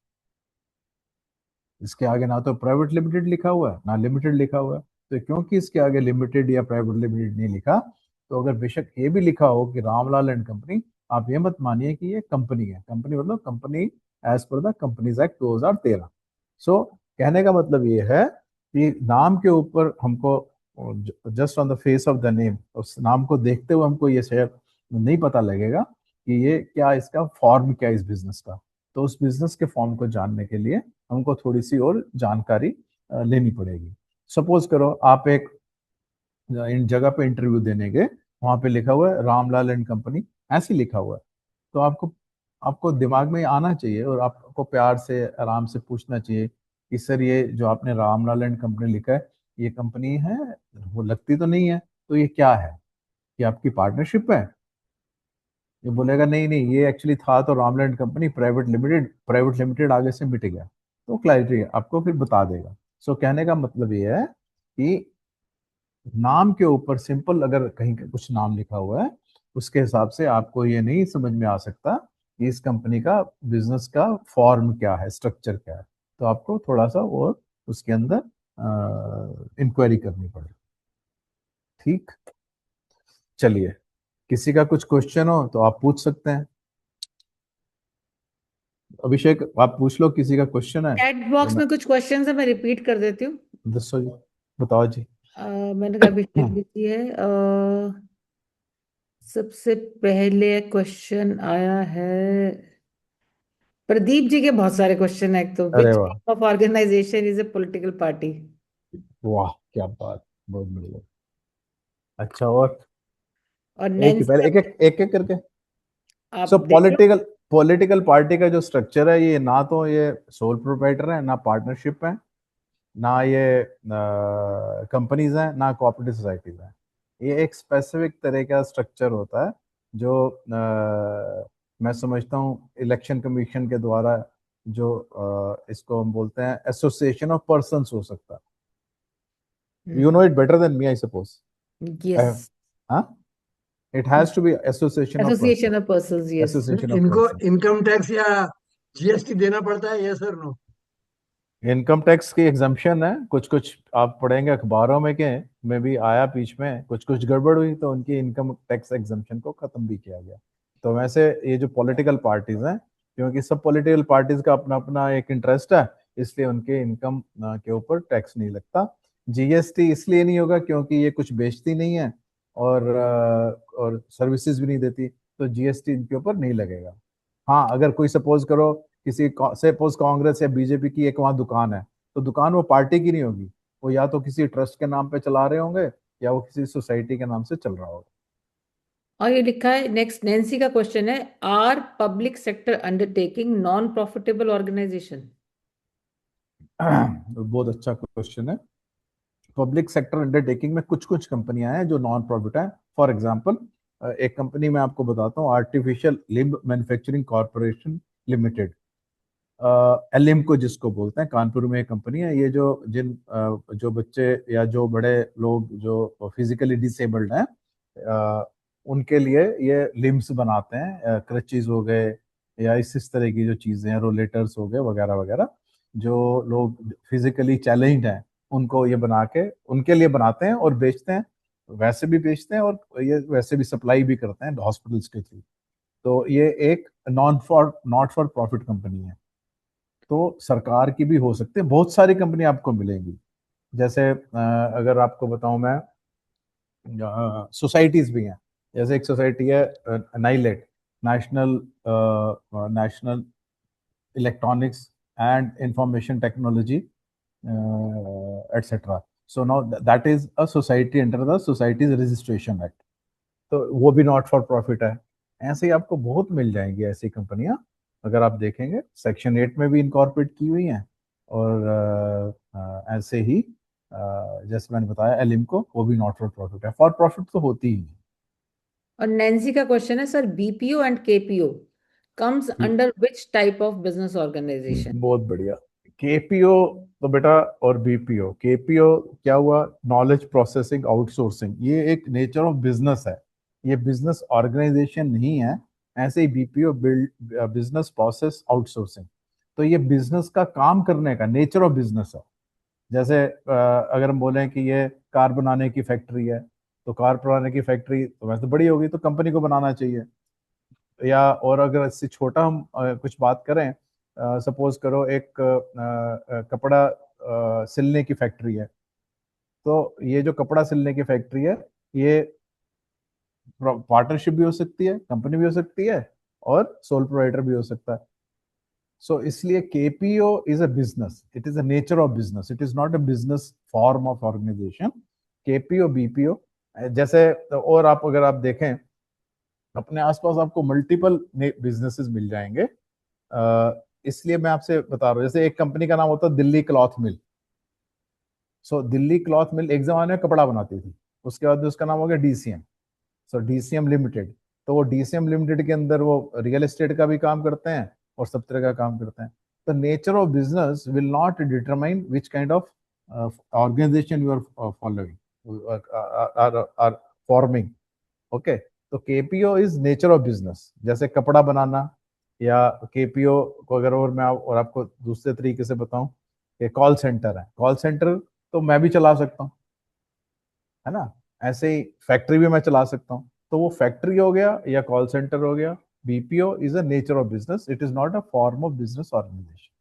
इसके आगे ना तो प्राइवेट लिमिटेड लिखा हुआ है ना लिमिटेड लिखा हुआ है। तो क्योंकि इसके आगे लिमिटेड या प्राइवेट लिमिटेड नहीं लिखा, तो अगर बेशक ये भी लिखा हो कि रामलाल एंड कंपनी, आप ये मत मानिए कि ये कंपनी है। कंपनी मतलब company as per the companies act 2013। So कहने का मतलब ये है कि नाम के ऊपर हमको, just on the face of the name, उस नाम को देखते हुए हमको ये शायद नहीं पता लगेगा कि ये क्या, इसका फॉर्म क्या है इस बिजनेस का। तो उस बिजनेस के फॉर्म को जानने के लिए हमको थोड़ी सी और जानकारी लेनी पड़ेगी। सपोज करो आप एक इन जगह पे इंटरव्यू देने गए, वहां पे लिखा हुआ है रामलाल एंड कंपनी, ऐसे ही लिखा हुआ है। तो आपको आपको दिमाग में ये आना चाहिए और आपको प्यार से आराम से पूछना चाहिए कि सर ये जो आपने रामलाल एंड कंपनी लिखा है, ये कंपनी है? वो लगती तो नहीं है, तो ये क्या है, ये आपकी पार्टनरशिप है? ये बोलेगा नहीं नहीं, ये एक्चुअली था तो Ramland company private limited, private limited आगे से मिट गया। तो क्लैरिटी आपको फिर बता देगा। सो कहने का मतलब ये है कि नाम के ऊपर सिंपल अगर कहीं कुछ नाम लिखा हुआ है, उसके हिसाब से आपको ये नहीं समझ में आ सकता कि इस कंपनी का बिजनेस का फॉर्म क्या है, स्ट्रक्चर क्या है। तो आपको थोड़ा सा और उसके अंदर इंक्वायरी करनी पड़ेगी, ठीक। चलिए, किसी का कुछ क्वेश्चन हो तो आप पूछ सकते हैं। अभिषेक आप पूछ लो, किसी का क्वेश्चन है चैट तो बॉक्स मैं, में कुछ क्वेश्चन है, मैं रिपीट कर देती हूँ। दसो जी, बताओ जी। मैंने कहा अभिषेक लिखी है। सबसे पहले क्वेश्चन आया है प्रदीप जी के। बहुत सारे क्वेश्चन है। एक तो अरे विच वाह, of organisation is a political party. वाह क्या बात, बहुत बढ़िया। अच्छा, और और एक ही नैन्सी पहले का एक एक करके। आप सो देख लो। पॉलिटिकल पॉलिटिकल पार्टी का जो स्ट्रक्चर है, ये ना तो ये सोल प्रोप्राइटर है, ना पार्टनरशिप है, ना ये कंपनीज हैं, ना कोऑपरेटिव सोसाइटीज हैं। ये एक स्पेसिफिक तरह का स्ट्रक्चर होता है जो मैं समझता हूँ इलेक्शन कमीशन के द्वारा जो इसको हम बोलते हैं एसोसिएशन ऑफ पर्संस हो सकता है। You know it better than me I suppose. Yes, हाँ, it has to be association of person, association of persons, yes. Association of इनको पर्सन। इनकम टैक्स या जीएसटी देना पड़ता है, yes sir no? Income tax की exemption है, कुछ कुछ आप पढ़ेंगे अखबारों में के में भी आया, बीच में कुछ कुछ गड़बड़ हुई तो उनकी इनकम टैक्स एग्जम्पशन को खत्म भी किया गया। तो वैसे ये जो पॉलिटिकल पार्टीज हैं, क्योंकि सब पॉलिटिकल पार्टीज का अपना अपना एक इंटरेस्ट है, इसलिए उनके इनकम के ऊपर टैक्स नहीं लगता। जीएसटी इसलिए नहीं होगा क्योंकि ये कुछ बेचती नहीं है और सर्विसेज भी नहीं देती, तो जीएसटी इनके ऊपर नहीं लगेगा। हाँ, अगर कोई सपोज करो किसी सपोज कांग्रेस या बीजेपी की एक वहां दुकान है, तो दुकान वो पार्टी की नहीं होगी, वो या तो किसी ट्रस्ट के नाम पे चला रहे होंगे या वो किसी सोसाइटी के नाम से चल रहा होगा। और ये लिखा है नेक्स्ट, नैन्सी का क्वेश्चन है, are public sector undertaking non profitable organisation? बहुत अच्छा क्वेश्चन है। पब्लिक सेक्टर अंडरटेकिंग में कुछ कुछ कंपनियां हैं जो नॉन प्रॉफिट हैं। फॉर एग्जांपल, एक कंपनी मैं आपको बताता हूँ, artificial limb manufacturing corporation limited, ALIMCO जिसको बोलते हैं, कानपुर में एक कंपनी है। ये जो बच्चे या जो बड़े लोग जो फिजिकली डिसेबल्ड हैं, उनके लिए ये लिम्स बनाते हैं, क्रचेज हो गए या इस तरह की जो चीज़ें हैं, रोलेटर्स हो गए वगैरह वगैरह, जो लोग फिजिकली चैलेंज्ड हैं उनको ये बना के उनके लिए बनाते हैं और बेचते हैं। वैसे भी बेचते हैं और ये वैसे भी सप्लाई भी करते हैं हॉस्पिटल्स के थ्रू। तो ये एक नॉट फॉर प्रॉफिट कंपनी है। तो सरकार की भी हो सकती है, बहुत सारी कंपनी आपको मिलेंगी। जैसे अगर आपको बताऊं मैं, सोसाइटीज भी हैं। जैसे एक सोसाइटी है NIELIT, national national electronics and information technology etcetera. So now that is a society under the societies registration act. तो वो भी नॉट फॉर प्रॉफिट है। ऐसे ही आपको बहुत मिल जाएंगी ऐसी कंपनियां, अगर आप देखेंगे सेक्शन 8 में भी इनकॉर्पोरेट की हुई हैं। और ऐसे ही जैसे मैंने बताया एलिम्को, वो भी नॉट फॉर प्रॉफिट है। फॉर प्रॉफिट तो होती ही नहीं। और नैन्सी का क्वेश्चन है, sir BPO and KPO comes under which type of business organization? बहुत बढ़िया। केपीओ तो बेटा, और बीपीओ, केपीओ क्या हुआ, नॉलेज प्रोसेसिंग आउटसोर्सिंग, ये एक नेचर ऑफ बिजनेस है, ये बिजनेस ऑर्गेनाइजेशन नहीं है। ऐसे ही बीपीओ बिजनेस प्रोसेस आउटसोर्सिंग, तो ये बिजनेस का काम करने का नेचर ऑफ बिजनेस है। जैसे अगर हम बोलें कि ये कार बनाने की फैक्ट्री है, तो कार बनाने की फैक्ट्री तो वैसे बड़ी होगी, तो कंपनी को बनाना चाहिए। या और अगर इससे छोटा हम कुछ बात करें, सपोज करो एक कपड़ा सिलने की फैक्ट्री है, तो ये जो कपड़ा सिलने की फैक्ट्री है, ये पार्टनरशिप भी हो सकती है, कंपनी भी हो सकती है, और सोल प्रोवाइडर भी हो सकता है। सो इसलिए KPO is a business, it is a nature of business, it is not a business form of organisation. KPO BPO जैसे, और आप अगर आप देखें अपने आसपास आपको मल्टीपल बिजनेसेस मिल जाएंगे। इसलिए मैं आपसे बता रहा हूँ, जैसे एक कंपनी का नाम होता है दिल्ली क्लॉथ मिल। सो दिल्ली क्लॉथ मिल एक जमाने में कपड़ा बनाती थी, उसके बाद उसका नाम हो गया डीसीएम। सो डीसीएम लिमिटेड, तो वो डीसीएम लिमिटेड के अंदर वो रियल एस्टेट का भी काम करते हैं और सब तरह का काम करते हैं। तो nature of business will not determine which kind of organization you are following or forming. Okay, तो KPO is nature of business. जैसे कपड़ा बनाना, या केपीओ को अगर और मैं और आपको दूसरे तरीके से बताऊं कि कॉल सेंटर है, कॉल सेंटर तो मैं भी चला सकता हूँ, है ना। ऐसे ही फैक्ट्री भी मैं चला सकता हूँ, तो वो फैक्ट्री हो गया या कॉल सेंटर हो गया। BPO is a nature of business, it is not a form of business organisation.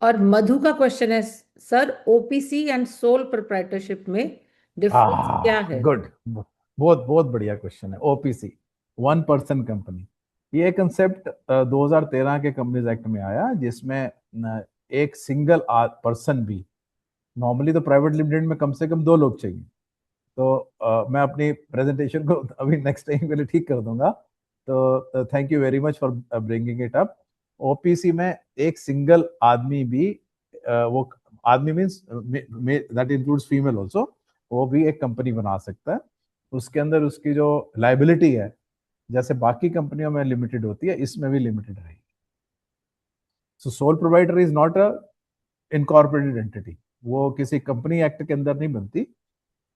और मधु का क्वेश्चन है, sir OPC and sole proprietorship में डिफरेंस क्या है? गुड, बहुत बहुत बढ़िया क्वेश्चन है। ओपीसी, वन पर्सन कंपनी, ये कंसेप्ट 2013 के कंपनीज एक्ट में आया, जिसमें एक सिंगल पर्सन भी, नॉर्मली तो प्राइवेट लिमिटेड में कम से कम 2 लोग चाहिए। तो मैं अपनी प्रेजेंटेशन को अभी नेक्स्ट टाइम के लिए ठीक कर दूंगा। तो thank you very much for bringing it up. OPC में एक सिंगल आदमी भी, वो आदमी means that includes female also, वो भी एक कंपनी बना सकता है। उसके अंदर उसकी जो लाइबिलिटी है, जैसे बाकी कंपनियों में लिमिटेड होती है, इसमें भी लिमिटेड रहेगी। So sole provider is not a incorporated entity, वो किसी कंपनी एक्ट के अंदर नहीं बनती,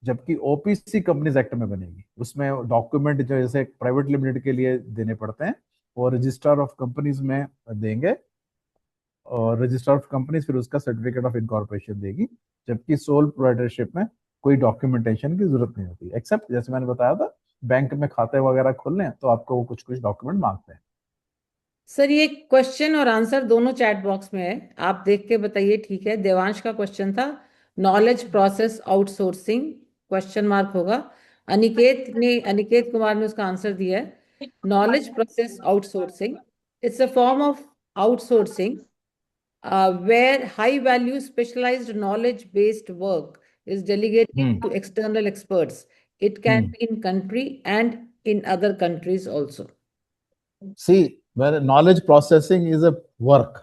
जबकि ओपीसी कंपनीज एक्ट में बनेगी। उसमें डॉक्यूमेंट जो जैसे प्राइवेट लिमिटेड के लिए देने पड़ते हैं, वो रजिस्ट्रार ऑफ कंपनीज में देंगे, और रजिस्ट्रार ऑफ कंपनीज फिर उसका सर्टिफिकेट ऑफ इनकॉर्पोरेशन देगी। जबकि सोल प्रोप्राइटरशिप में कोई डॉक्यूमेंटेशन की जरूरत नहीं होती, एक्सेप्ट जैसे मैंने बताया था, बैंक में खाते वगैरह खोलने हैं तो आपको वो कुछ कुछ डॉक्यूमेंट मांगते हैं। सर ये क्वेश्चन और आंसर दोनों चैट बॉक्स में है, आप देख के बताइए। ठीक है, देवांश का क्वेश्चन था knowledge process outsourcing, question mark होगा। अनिकेत कुमार ने उसका आंसर दिया है, knowledge process outsourcing it's a form of outsourcing where high value specialized knowledge based work is delegated to external experts. It can be in country and in other countries also. See, knowledge processing is a work.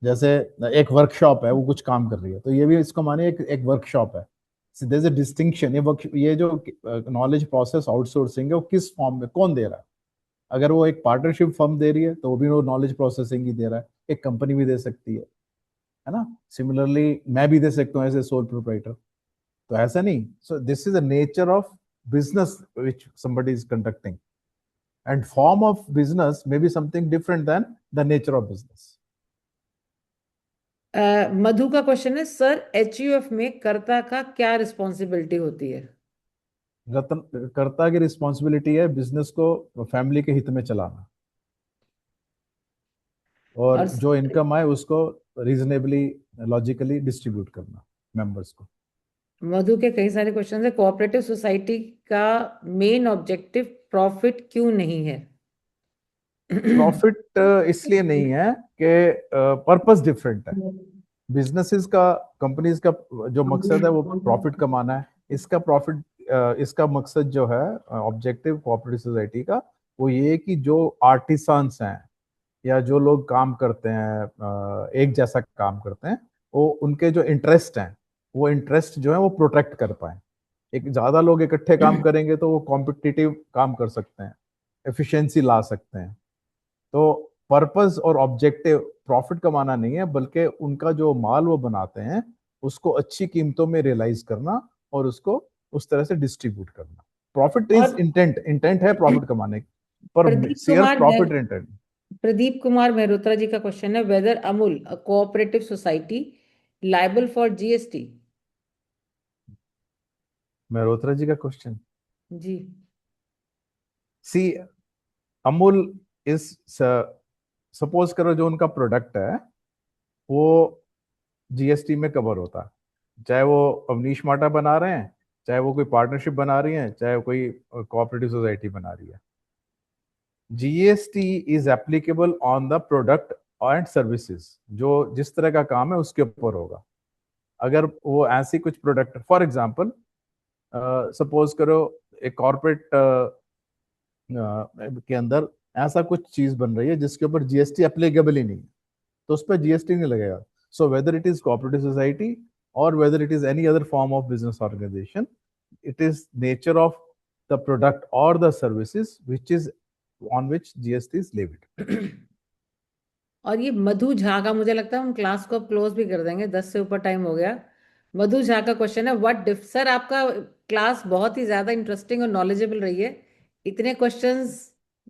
जैसे एक workshop है, वो कुछ काम कर रही है, तो ये भी इसको माने एक वर्कशॉप है। There is a distinction. ये जो नॉलेज प्रोसेस आउटसोर्सिंग है, वो किस फॉर्म में कौन दे रहा है। अगर वो एक पार्टनरशिप फर्म दे रही है, तो वो भी वो नॉलेज प्रोसेसिंग ही दे रहा है। एक कंपनी भी दे सकती है ना। सिमिलरली मैं भी दे सकता हूँ एज ए सोल प्रोप्राइटर, तो ऐसा नहीं। So this is a nature of business which somebody is conducting, and form of business may be something different than the nature of business. मधु का क्वेश्चन है, सर एचयूएफ में कर्ता का क्या responsibility होती है? रतन कर्ता की रिस्पॉन्सिबिलिटी है बिजनेस को फैमिली के हित में चलाना, और और जो इनकम आए उसको रीजनेबली लॉजिकली डिस्ट्रीब्यूट करना मेंबर्स को। मधु के कई सारे क्वेश्चन है। कोऑपरेटिव सोसाइटी का मेन ऑब्जेक्टिव प्रॉफिट क्यों नहीं है? प्रॉफिट इसलिए नहीं है कि पर्पस डिफरेंट है। बिजनेसेस का, कंपनीज का जो मकसद है वो प्रॉफिट कमाना है। इसका प्रॉफिट, इसका मकसद जो है ऑब्जेक्टिव कोऑपरेटिव सोसाइटी का, वो ये है कि जो आर्टिसंस हैं या जो लोग काम करते हैं, एक जैसा काम करते हैं, वो उनके जो इंटरेस्ट हैं वो इंटरेस्ट जो है वो प्रोटेक्ट कर पाए। एक ज्यादा लोग इकट्ठे काम करेंगे तो वो कॉम्पिटिटिव काम कर सकते हैं, एफिशिएंसी ला सकते हैं। तो पर्पस और ऑब्जेक्टिव प्रॉफिट कमाना नहीं है, बल्कि उनका जो माल वो बनाते हैं उसको अच्छी कीमतों में रियलाइज करना और उसको उस तरह से डिस्ट्रीब्यूट करना। प्रॉफिट इज और इंटेंट, इंटेंट है प्रॉफिट कमाने की, पर प्रदीप सिर्फ कुमार प्रॉफिट इंटेंट। प्रदीप कुमार मेहरोत्रा जी का क्वेश्चन है, whether Amul a cooperative society liable for GST? Mehrotra ji का क्वेश्चन। जी। सी, अमूल इज, सपोज करो जो उनका प्रोडक्ट है वो जीएसटी में कवर होता है, चाहे वो अवनीश माटा बना रहे हैं, चाहे वो कोई पार्टनरशिप बना रही है, चाहे वो कोई कोऑपरेटिव सोसाइटी बना रही है। GST is applicable on the product and services, जो जिस तरह का काम है उसके ऊपर होगा। अगर वो ऐसी कुछ प्रोडक्ट, फॉर एग्जांपल सपोज करो एक कॉर्पोरेट के अंदर ऐसा कुछ चीज बन रही है जिसके ऊपर जीएसटी एप्लीकेबल ही नहीं है, तो उस पर जीएसटी नहीं लगेगा। So whether it is cooperative society और whether it is any other form of business organization, it is nature of the product or the services which is on which GST is levied. और ये मधु झा का, मुझे लगता है हम class को अब क्लोज भी कर देंगे, 10 से ऊपर टाइम हो गया। मधु झा का क्वेश्चन है, व्हाट डिफ सर, आपका क्लास बहुत ही ज्यादा इंटरेस्टिंग और नॉलेजेबल रही है। इतने क्वेश्चंस,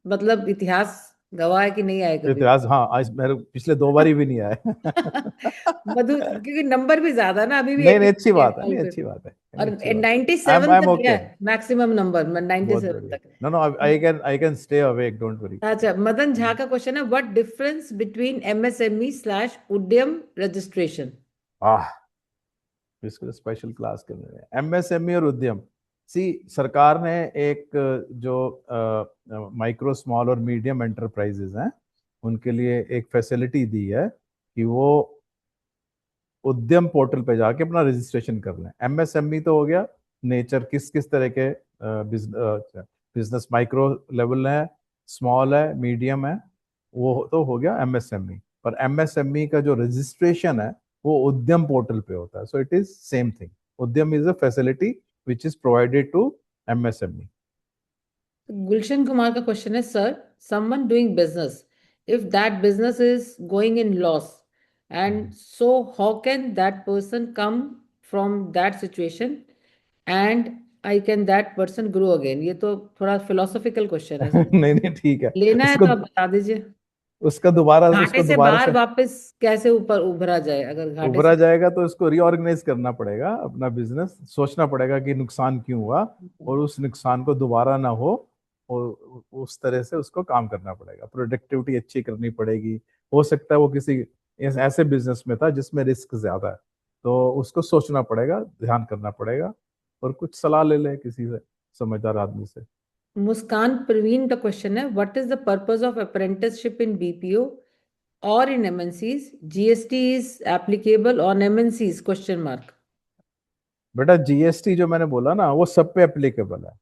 मतलब इतिहास गवाह है कि नहीं आए कभी। इतिहास, हाँ, आज मेरे पिछले 2 बार भी नहीं आए। मधु, क्योंकि नंबर भी ज्यादा ना, अभी भी नहीं नहीं, अच्छी 80 बात है, कॉल नहीं पे। अच्छी बात है, और नहीं अच्छी बात है। आई 97 एम तक गया ओके। है मैक्सिमम नंबर, मैं बहुत 97 बढ़िया। तक। No no, I can stay awake, don't worry. अच्छा, मदन झा का क्वेश्चन है, what difference between MSME slash Udyam registration? Ah, इसको स्पेशल क्लास करने में एमएसएमई और उद्यम। सी, सरकार ने एक जो माइक्रो स्मॉल और मीडियम एंटरप्राइजेज हैं उनके लिए एक फैसिलिटी दी है कि वो उद्यम पोर्टल पे जाके अपना रजिस्ट्रेशन कर लें। एमएसएमई तो हो गया नेचर, किस किस तरह के बिजनेस, माइक्रो लेवल है, स्मॉल है, मीडियम है, वो तो हो गया एमएसएमई। पर एमएसएमई का जो रजिस्ट्रेशन है वो उद्यम पोर्टल पे होता है। So it is same thing. Udyam is a facility which is provided to MSME. Gulshan Kumar का क्वेश्चन है, sir, someone doing business, if that business is going in loss, and so how can that person come from that situation and I can that person grow again? ये तो थोड़ा philosophical question है। नहीं नहीं, ठीक है। लेना है उसको तो आप बता दीजिए। उसका दोबारा घाटे उसको से दोबारा बाहर से वापस कैसे ऊपर उभरा जाए, अगर घाटे उभरा से? जाएगा तो इसको रीऑर्गेनाइज करना पड़ेगा अपना बिजनेस, सोचना पड़ेगा कि नुकसान क्यों हुआ और उस नुकसान को दोबारा ना हो, और उस तरह से उसको काम करना पड़ेगा। प्रोडक्टिविटी अच्छी करनी पड़ेगी। हो सकता है वो किसी ऐसे बिजनेस में था जिसमें रिस्क ज्यादा है, तो उसको सोचना पड़ेगा, ध्यान करना पड़ेगा, और कुछ सलाह ले ले किसी से, समझदार आदमी से। मुस्कान प्रवीण का क्वेश्चन है, what is the purpose of apprenticeship in BPO और in MNCs? GST is applicable on MNCs? Question mark. बेटा, जीएसटी जो मैंने बोला ना वो सब पे एप्लीकेबल है।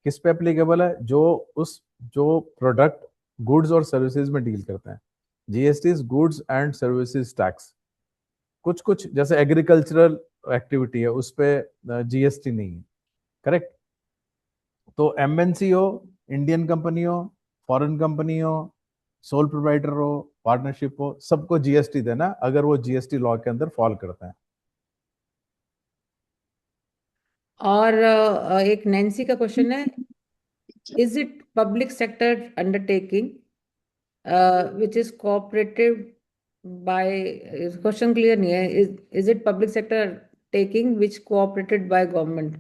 किस पे एप्लीकेबल है? जो प्रोडक्ट गुड्स और सर्विसेज में डील करते हैं। GST is goods and services tax. कुछ कुछ जैसे एग्रीकल्चरल एक्टिविटी है उस पे जीएसटी नहीं है, करेक्ट। तो एमएनसी हो, इंडियन कंपनी हो, फॉरेन कंपनी हो, सोल प्रोवाइडर हो, पार्टनरशिप हो, सबको जीएसटी देना अगर वो जीएसटी लॉ के अंदर फॉल करते हैं। और एक नैन्सी का क्वेश्चन है, is it public sector undertaking which is cooperative by? Question clear नहीं है। Is it public sector taking which cooperated by government?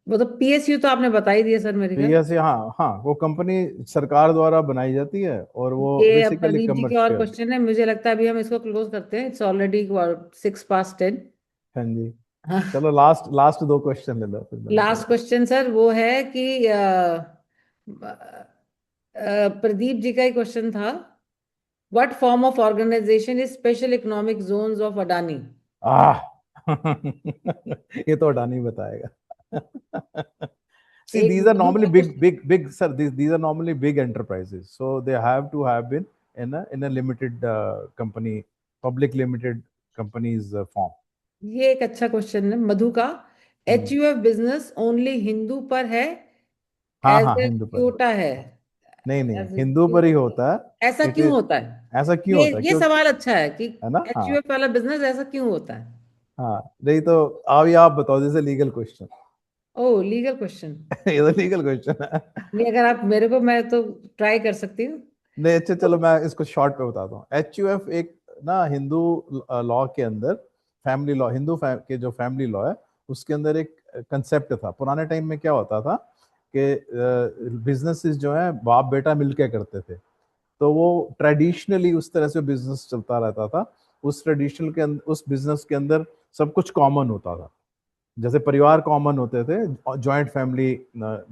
वो तो पीएसयू तो आपने बता ही दिया सर मेरे ख्याल। पीएससी, हाँ हाँ, वो कंपनी सरकार द्वारा बनाई जाती है और वो ये अब बेसिकली प्रदीप जी के और कमर्शियल। क्वेश्चन है, मुझे लगता है अभी हम इसको क्लोज करते हैं, इट्स ऑलरेडी 6 past 10। हाँ जी, हाँ। चलो लास्ट लास्ट दो क्वेश्चन ले लो फिर बंद लास्ट करो। क्वेश्चन सर वो है कि प्रदीप जी का ही क्वेश्चन था, what form of organisation is special economic zones of Adani? Ah ये तो अडानी बताएगा। See, एक these are मधु normally का big, sir. These are normally big enterprises, so they have to have been in a limited company, public limited companies form. ये एक अच्छा question है मधु का। हम्म, HUF बिजनेस ओनली हिंदू पर है, हाँ एज हाँ, ए हिंदू पर है। क्योटा है? नहीं नहीं, As a हिंदू पर ही होता ऐसा है। इट क्यों इज, होता है? ऐसा क्यों ये होता है ये क्यों, सवाल अच्छा है कि है ना? हाँ HUF वाला बिजनेस ऐसा क्यों होता है? हाँ, नहीं तो अभी आप बताओ, जैसे लीगल क्वेश्चन। ओह, लीगल क्वेश्चन। ये तो लीगल क्वेश्चन है। नहीं, अगर आप मेरे को, मैं तो ट्राई कर सकती हूँ। नहीं अच्छा, तो चलो मैं इसको शॉर्ट पे बताता हूँ। HUF एक ना हिंदू लॉ के अंदर, फैमिली लॉ, के जो फैमिली लॉ है उसके अंदर एक कंसेप्ट था। पुराने टाइम में क्या होता था कि बिजनेसेस जो है बाप बेटा मिलके करते थे, तो वो ट्रेडिशनली उस तरह से बिजनेस चलता रहता था। उस ट्रेडिशनल के अंदर, उस बिजनेस के अंदर सब कुछ कॉमन होता था। जैसे परिवार कॉमन होते थे, जॉइंट फैमिली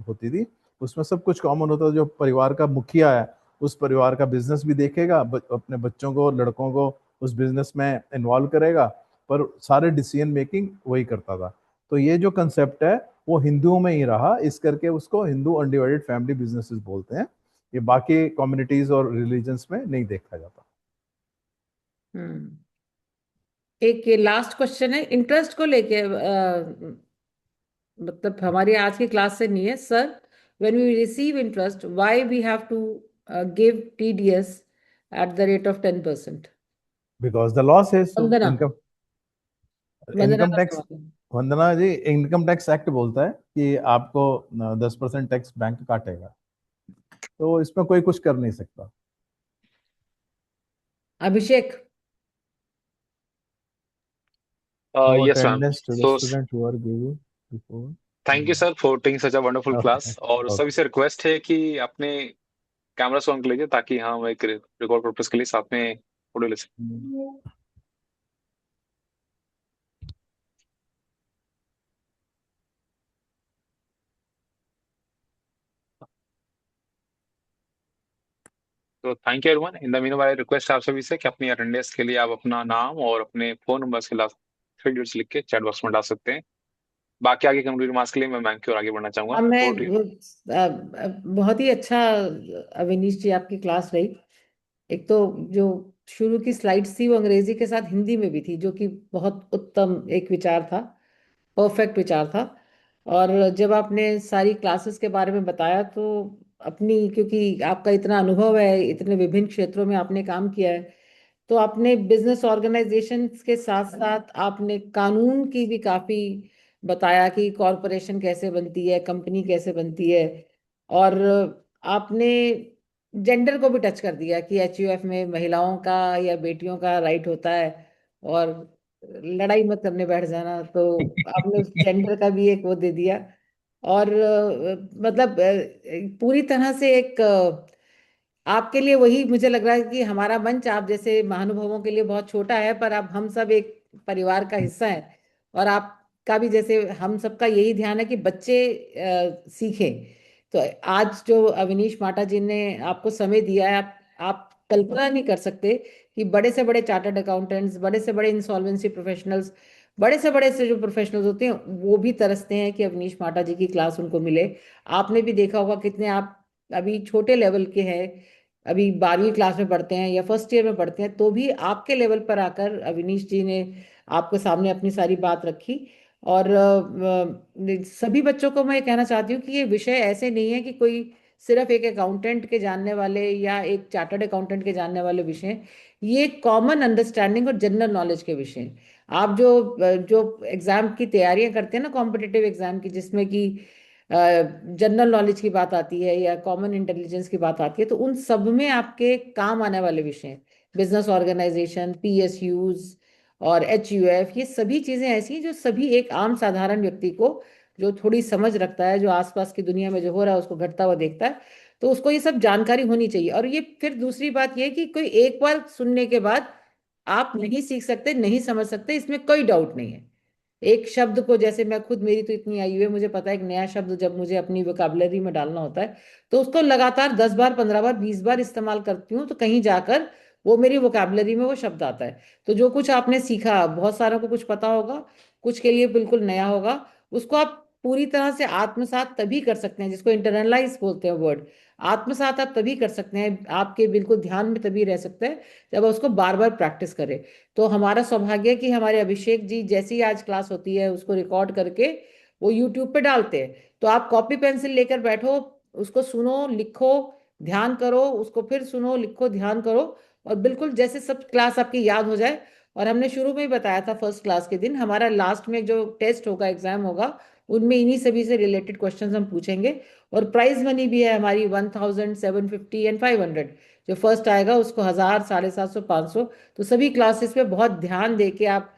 होती थी, उसमें सब कुछ कॉमन होता था। जो परिवार का मुखिया है उस परिवार का बिजनेस भी देखेगा, अपने बच्चों को, लड़कों को उस बिजनेस में इन्वॉल्व करेगा, पर सारे डिसीजन मेकिंग वही करता था। तो ये जो कंसेप्ट है वो हिंदुओं में ही रहा, इस करके उसको हिंदू अनडिवाइडेड फैमिली बिजनेसेस बोलते हैं। ये बाकी कम्युनिटीज और रिलीजन्स में नहीं देखा जाता। हम्म एक ये लास्ट क्वेश्चन है इंटरेस्ट को लेके, मतलब हमारी आज की क्लास से नहीं है sir. When we receive interest, why we have to give TDS at the rate of 10%? Because the law says so. Vandana, income Vandana income का टैक्स, सवाल है। Vandana ji, income tax act बोलता है कि आपको 10% टैक्स बैंक काटेगा, तो इसमें कोई कुछ कर नहीं सकता। Abhishek. No yes ma'am. Attendance to the so student who are giving before. Thank you sir for taking such a wonderful okay class, और सभी ओके। से रिक्वेस्ट है कि अपने कैमरा ऑन कर लीजिए ताकि हम एक रिकॉर्ड पर्पज के लिए साथ में फोटो ले सकें। तो thank you everyone. In the meanwhile request है आप सभी से कि अपनी अटेंडेंस के लिए आप अपना नाम और अपने फोन नंबर के लास्ट 3 डिजिट्स लिख के चैट बॉक्स में डाल सकते हैं। बाकी आगे कंक्लूडिंग रिमार्क्स के लिए मैं मैम की ओर आगे बढ़ना चाहूंगा। अब मैं ओवर टू यू। बहुत ही अच्छा, अविनीश जी आपकी क्लास रही। एक तो जो शुरू की स्लाइड्स थी वो अंग्रेजी के साथ हिंदी में भी थी, जो कि बहुत उत्तम एक विचार था, परफेक्ट विचार था। और जब आपने सारी क्लासेस के बारे में बताया तो अपनी, क्योंकि आपका इतना अनुभव है, इतने विभिन्न क्षेत्रों में आपने काम किया है, तो आपने बिजनेस ऑर्गेनाइजेशन के साथ साथ आपने कानून की भी काफी बताया कि कॉरपोरेशन कैसे बनती है, कंपनी कैसे बनती है। और आपने जेंडर को भी टच कर दिया कि HUF में महिलाओं का या बेटियों का राइट होता है, और लड़ाई मत करने बैठ जाना, तो आपने उस जेंडर का भी एक वो दे दिया। और मतलब पूरी तरह से एक आपके लिए वही मुझे लग रहा है कि हमारा मंच आप जैसे महानुभावों के लिए बहुत छोटा है, पर अब हम सब एक परिवार का हिस्सा हैं। और आपका भी जैसे हम सबका यही ध्यान है कि बच्चे सीखें। तो आज जो अविनीश माटा जी ने आपको समय दिया है, आप कल्पना नहीं कर सकते कि बड़े से बड़े चार्टर्ड अकाउंटेंट्स, बड़े से बड़े इंसॉल्वेंसी प्रोफेशनल्स, बड़े से जो प्रोफेशनल्स होते हैं वो भी तरसते हैं कि अविनीश माटा जी की क्लास उनको मिले। आपने भी देखा होगा कितने आप अभी छोटे लेवल के हैं, अभी 12वीं क्लास में पढ़ते हैं या फर्स्ट ईयर में पढ़ते हैं, तो भी आपके लेवल पर आकर अविनीश जी ने आपके सामने अपनी सारी बात रखी। और सभी बच्चों को मैं ये कहना चाहती हूँ कि ये विषय ऐसे नहीं है कि कोई सिर्फ एक अकाउंटेंट के जानने वाले या एक चार्टर्ड अकाउंटेंट के जानने वाले विषय हैं। ये कॉमन अंडरस्टैंडिंग और जनरल नॉलेज के विषय हैं। आप जो एग्जाम की तैयारियां करते हैं ना, कॉम्पिटिटिव एग्जाम की, जिसमें कि जनरल नॉलेज की बात आती है या कॉमन इंटेलिजेंस की बात आती है, तो उन सब में आपके काम आने वाले विषय हैं। बिजनेस ऑर्गेनाइजेशन, PSUs और HUF, ये सभी चीजें ऐसी हैं जो सभी एक आम साधारण व्यक्ति को जो थोड़ी समझ रखता है, जो आसपास की दुनिया में जो हो रहा है उसको घटता हुआ देखता है, तो उसको ये सब जानकारी होनी चाहिए। और ये फिर दूसरी बात ये है कि कोई एक बार सुनने के बाद आप नहीं सीख सकते, नहीं समझ सकते, इसमें कोई डाउट नहीं है। एक शब्द को, जैसे मैं खुद, मेरी तो इतनी आयु है, मुझे पता है एक नया शब्द जब मुझे अपनी वोकैबुलरी में डालना होता है तो उसको लगातार 10 बार, 15 बार, 20 बार इस्तेमाल करती हूँ, तो कहीं जाकर वो मेरी वोकैबुलरी में वो शब्द आता है। तो जो कुछ आपने सीखा, बहुत सारों को कुछ पता होगा, कुछ के लिए बिल्कुल नया होगा, उसको आप पूरी तरह से आत्मसात तभी कर सकते हैं, जिसको इंटरनलाइज बोलते हैं वर्ड। आत्मसात आप तभी कर सकते हैं, आपके बिल्कुल ध्यान में तभी रह सकते हैं जब आप उसको बार बार प्रैक्टिस करें। तो हमारा सौभाग्य है कि हमारे अभिषेक जी जैसी ही आज क्लास होती है उसको रिकॉर्ड करके वो यूट्यूब पे डालते हैं। तो आप कॉपी पेंसिल लेकर बैठो, उसको सुनो, लिखो, ध्यान करो, उसको फिर सुनो, लिखो, ध्यान करो, और बिल्कुल जैसे सब क्लास आपकी याद हो जाए। और हमने शुरू में ही बताया था, फर्स्ट क्लास के दिन हमारा लास्ट में जो टेस्ट होगा, एग्जाम होगा, उनमें इन्हीं सभी से रिलेटेड क्वेश्चंस हम पूछेंगे। और प्राइज मनी भी है हमारी 1000, 750 एंड 500। जो फर्स्ट आएगा उसको 1000, 750, 500। तो सभी क्लासेस पे बहुत ध्यान दे के आप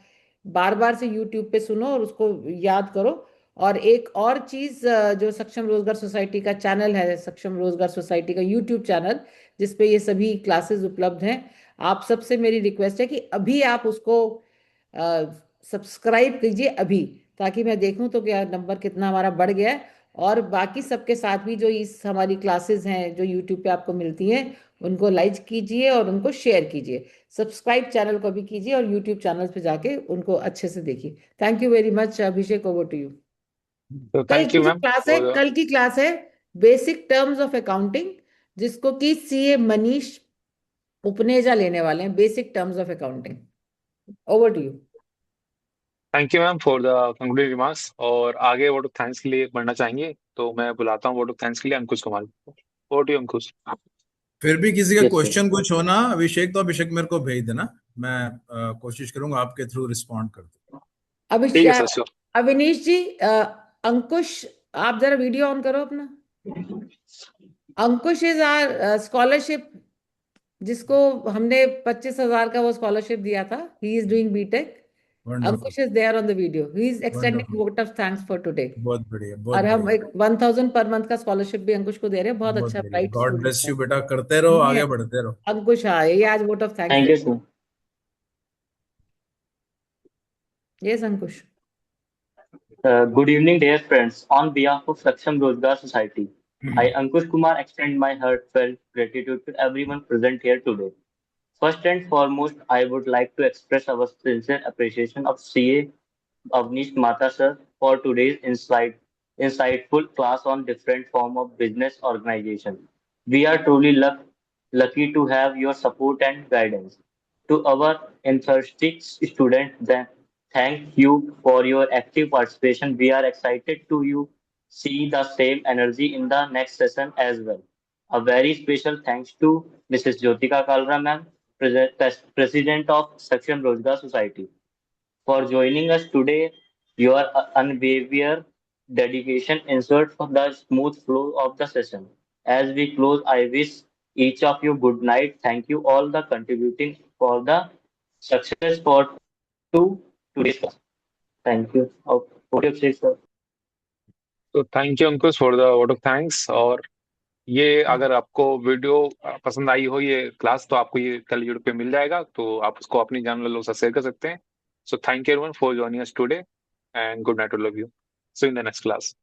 बार बार से यूट्यूब पे सुनो और उसको याद करो। और एक और चीज, जो सक्षम रोजगार सोसाइटी का चैनल है, सक्षम रोजगार सोसाइटी का यूट्यूब चैनल, जिसपे ये सभी क्लासेस उपलब्ध हैं, आप सबसे मेरी रिक्वेस्ट है कि अभी आप उसको सब्सक्राइब कीजिए अभी, ताकि मैं देखूं तो क्या नंबर कितना हमारा बढ़ गया है। और बाकी सबके साथ भी जो इस हमारी क्लासेस हैं जो यूट्यूब पे आपको मिलती हैं, उनको लाइक कीजिए और उनको शेयर कीजिए। सब्सक्राइब चैनल को भी कीजिए और यूट्यूब चैनल पे जाके उनको अच्छे से देखिए। Thank you very much. Abhishek, over to you. तो कल थैंक की यू जो मैम क्लास है, फॉर कल की क्लास है बेसिक टर्म्स ऑफ अकाउंटिंग, जिसको कि सीए मनीष उपनेजा लेने वाले हैं। Basic terms of accounting. Over to you. Thank you ma'am for the concluding remarks. और आगे वोट ऑफ थैंक्स के लिए बढ़ना चाहेंगे तो मैं बुलाता हूँ वोट ऑफ थैंक्स के लिए अंकुश कुमार को। ओवर टू यू अंकुश। फिर भी किसी का यस सर। क्वेश्चन कुछ हो ना अभिषेक, तो अभिषेक मेरे को भेज देना। मैं कोशिश करूंगा आपके थ्रू रिस्पॉन्ड कर दूं। ठीक है अभिषेक, सर श्योर। अविनीश जी, अंकुश, आप जरा वीडियो ऑन करो अपना। अंकुश इज आर स्कॉलरशिप, जिसको हमने 25,000 का वो स्कॉलरशिप दिया था। He is doing BTech. Wonderful. Ankush is there on the video. He is extending wonderful. Vote of thanks for today. बहुत बढ़िया, बहुत और हम बढ़िया। एक 1000 पर मंथ का स्कॉलरशिप भी अंकुश को दे रहे हैं। बहुत बहुत अच्छा, बढ़िया, ब्राइट गॉड स्टूडेंट ब्लेस है। यू बेटा, करते रहो, ये आगे बढ़ते रहो। अंकुश, हाँ, ये आज vote of thanks Thank they. you, sir. Yes Ankush. Good evening, dear friends. On behalf of Saksham Rozgar Society, I, Ankush Kumar, extend my heartfelt gratitude to everyone present here today. First and foremost, I would like to express our sincere appreciation of CA Avnish Mata sir for today's insightful class on different form of business organization. We are truly lucky to have your support and guidance. To our enthusiastic students, then thank you for your active participation. We are excited to you see the same energy in the next session as well. A very special thanks to Mrs. Jyotika Kalra ma'am, President of Saksham Rozgar Society, for joining us today. Your unwavering dedication ensured for the smooth flow of the session. As we close, I wish each of you good night. Thank you all the contributing for the success for to today's class. Thank you. What do you say, sir? तो thank you Ankush for the vote of thanks. और ये अगर आपको video पसंद आई हो ये class, तो आपको ये कल यूट्यूब पे मिल जाएगा, तो आप उसको अपनी जानने वालों के साथ शेयर कर सकते हैं। So thank you everyone for joining us today and good night to love you. See in the next class.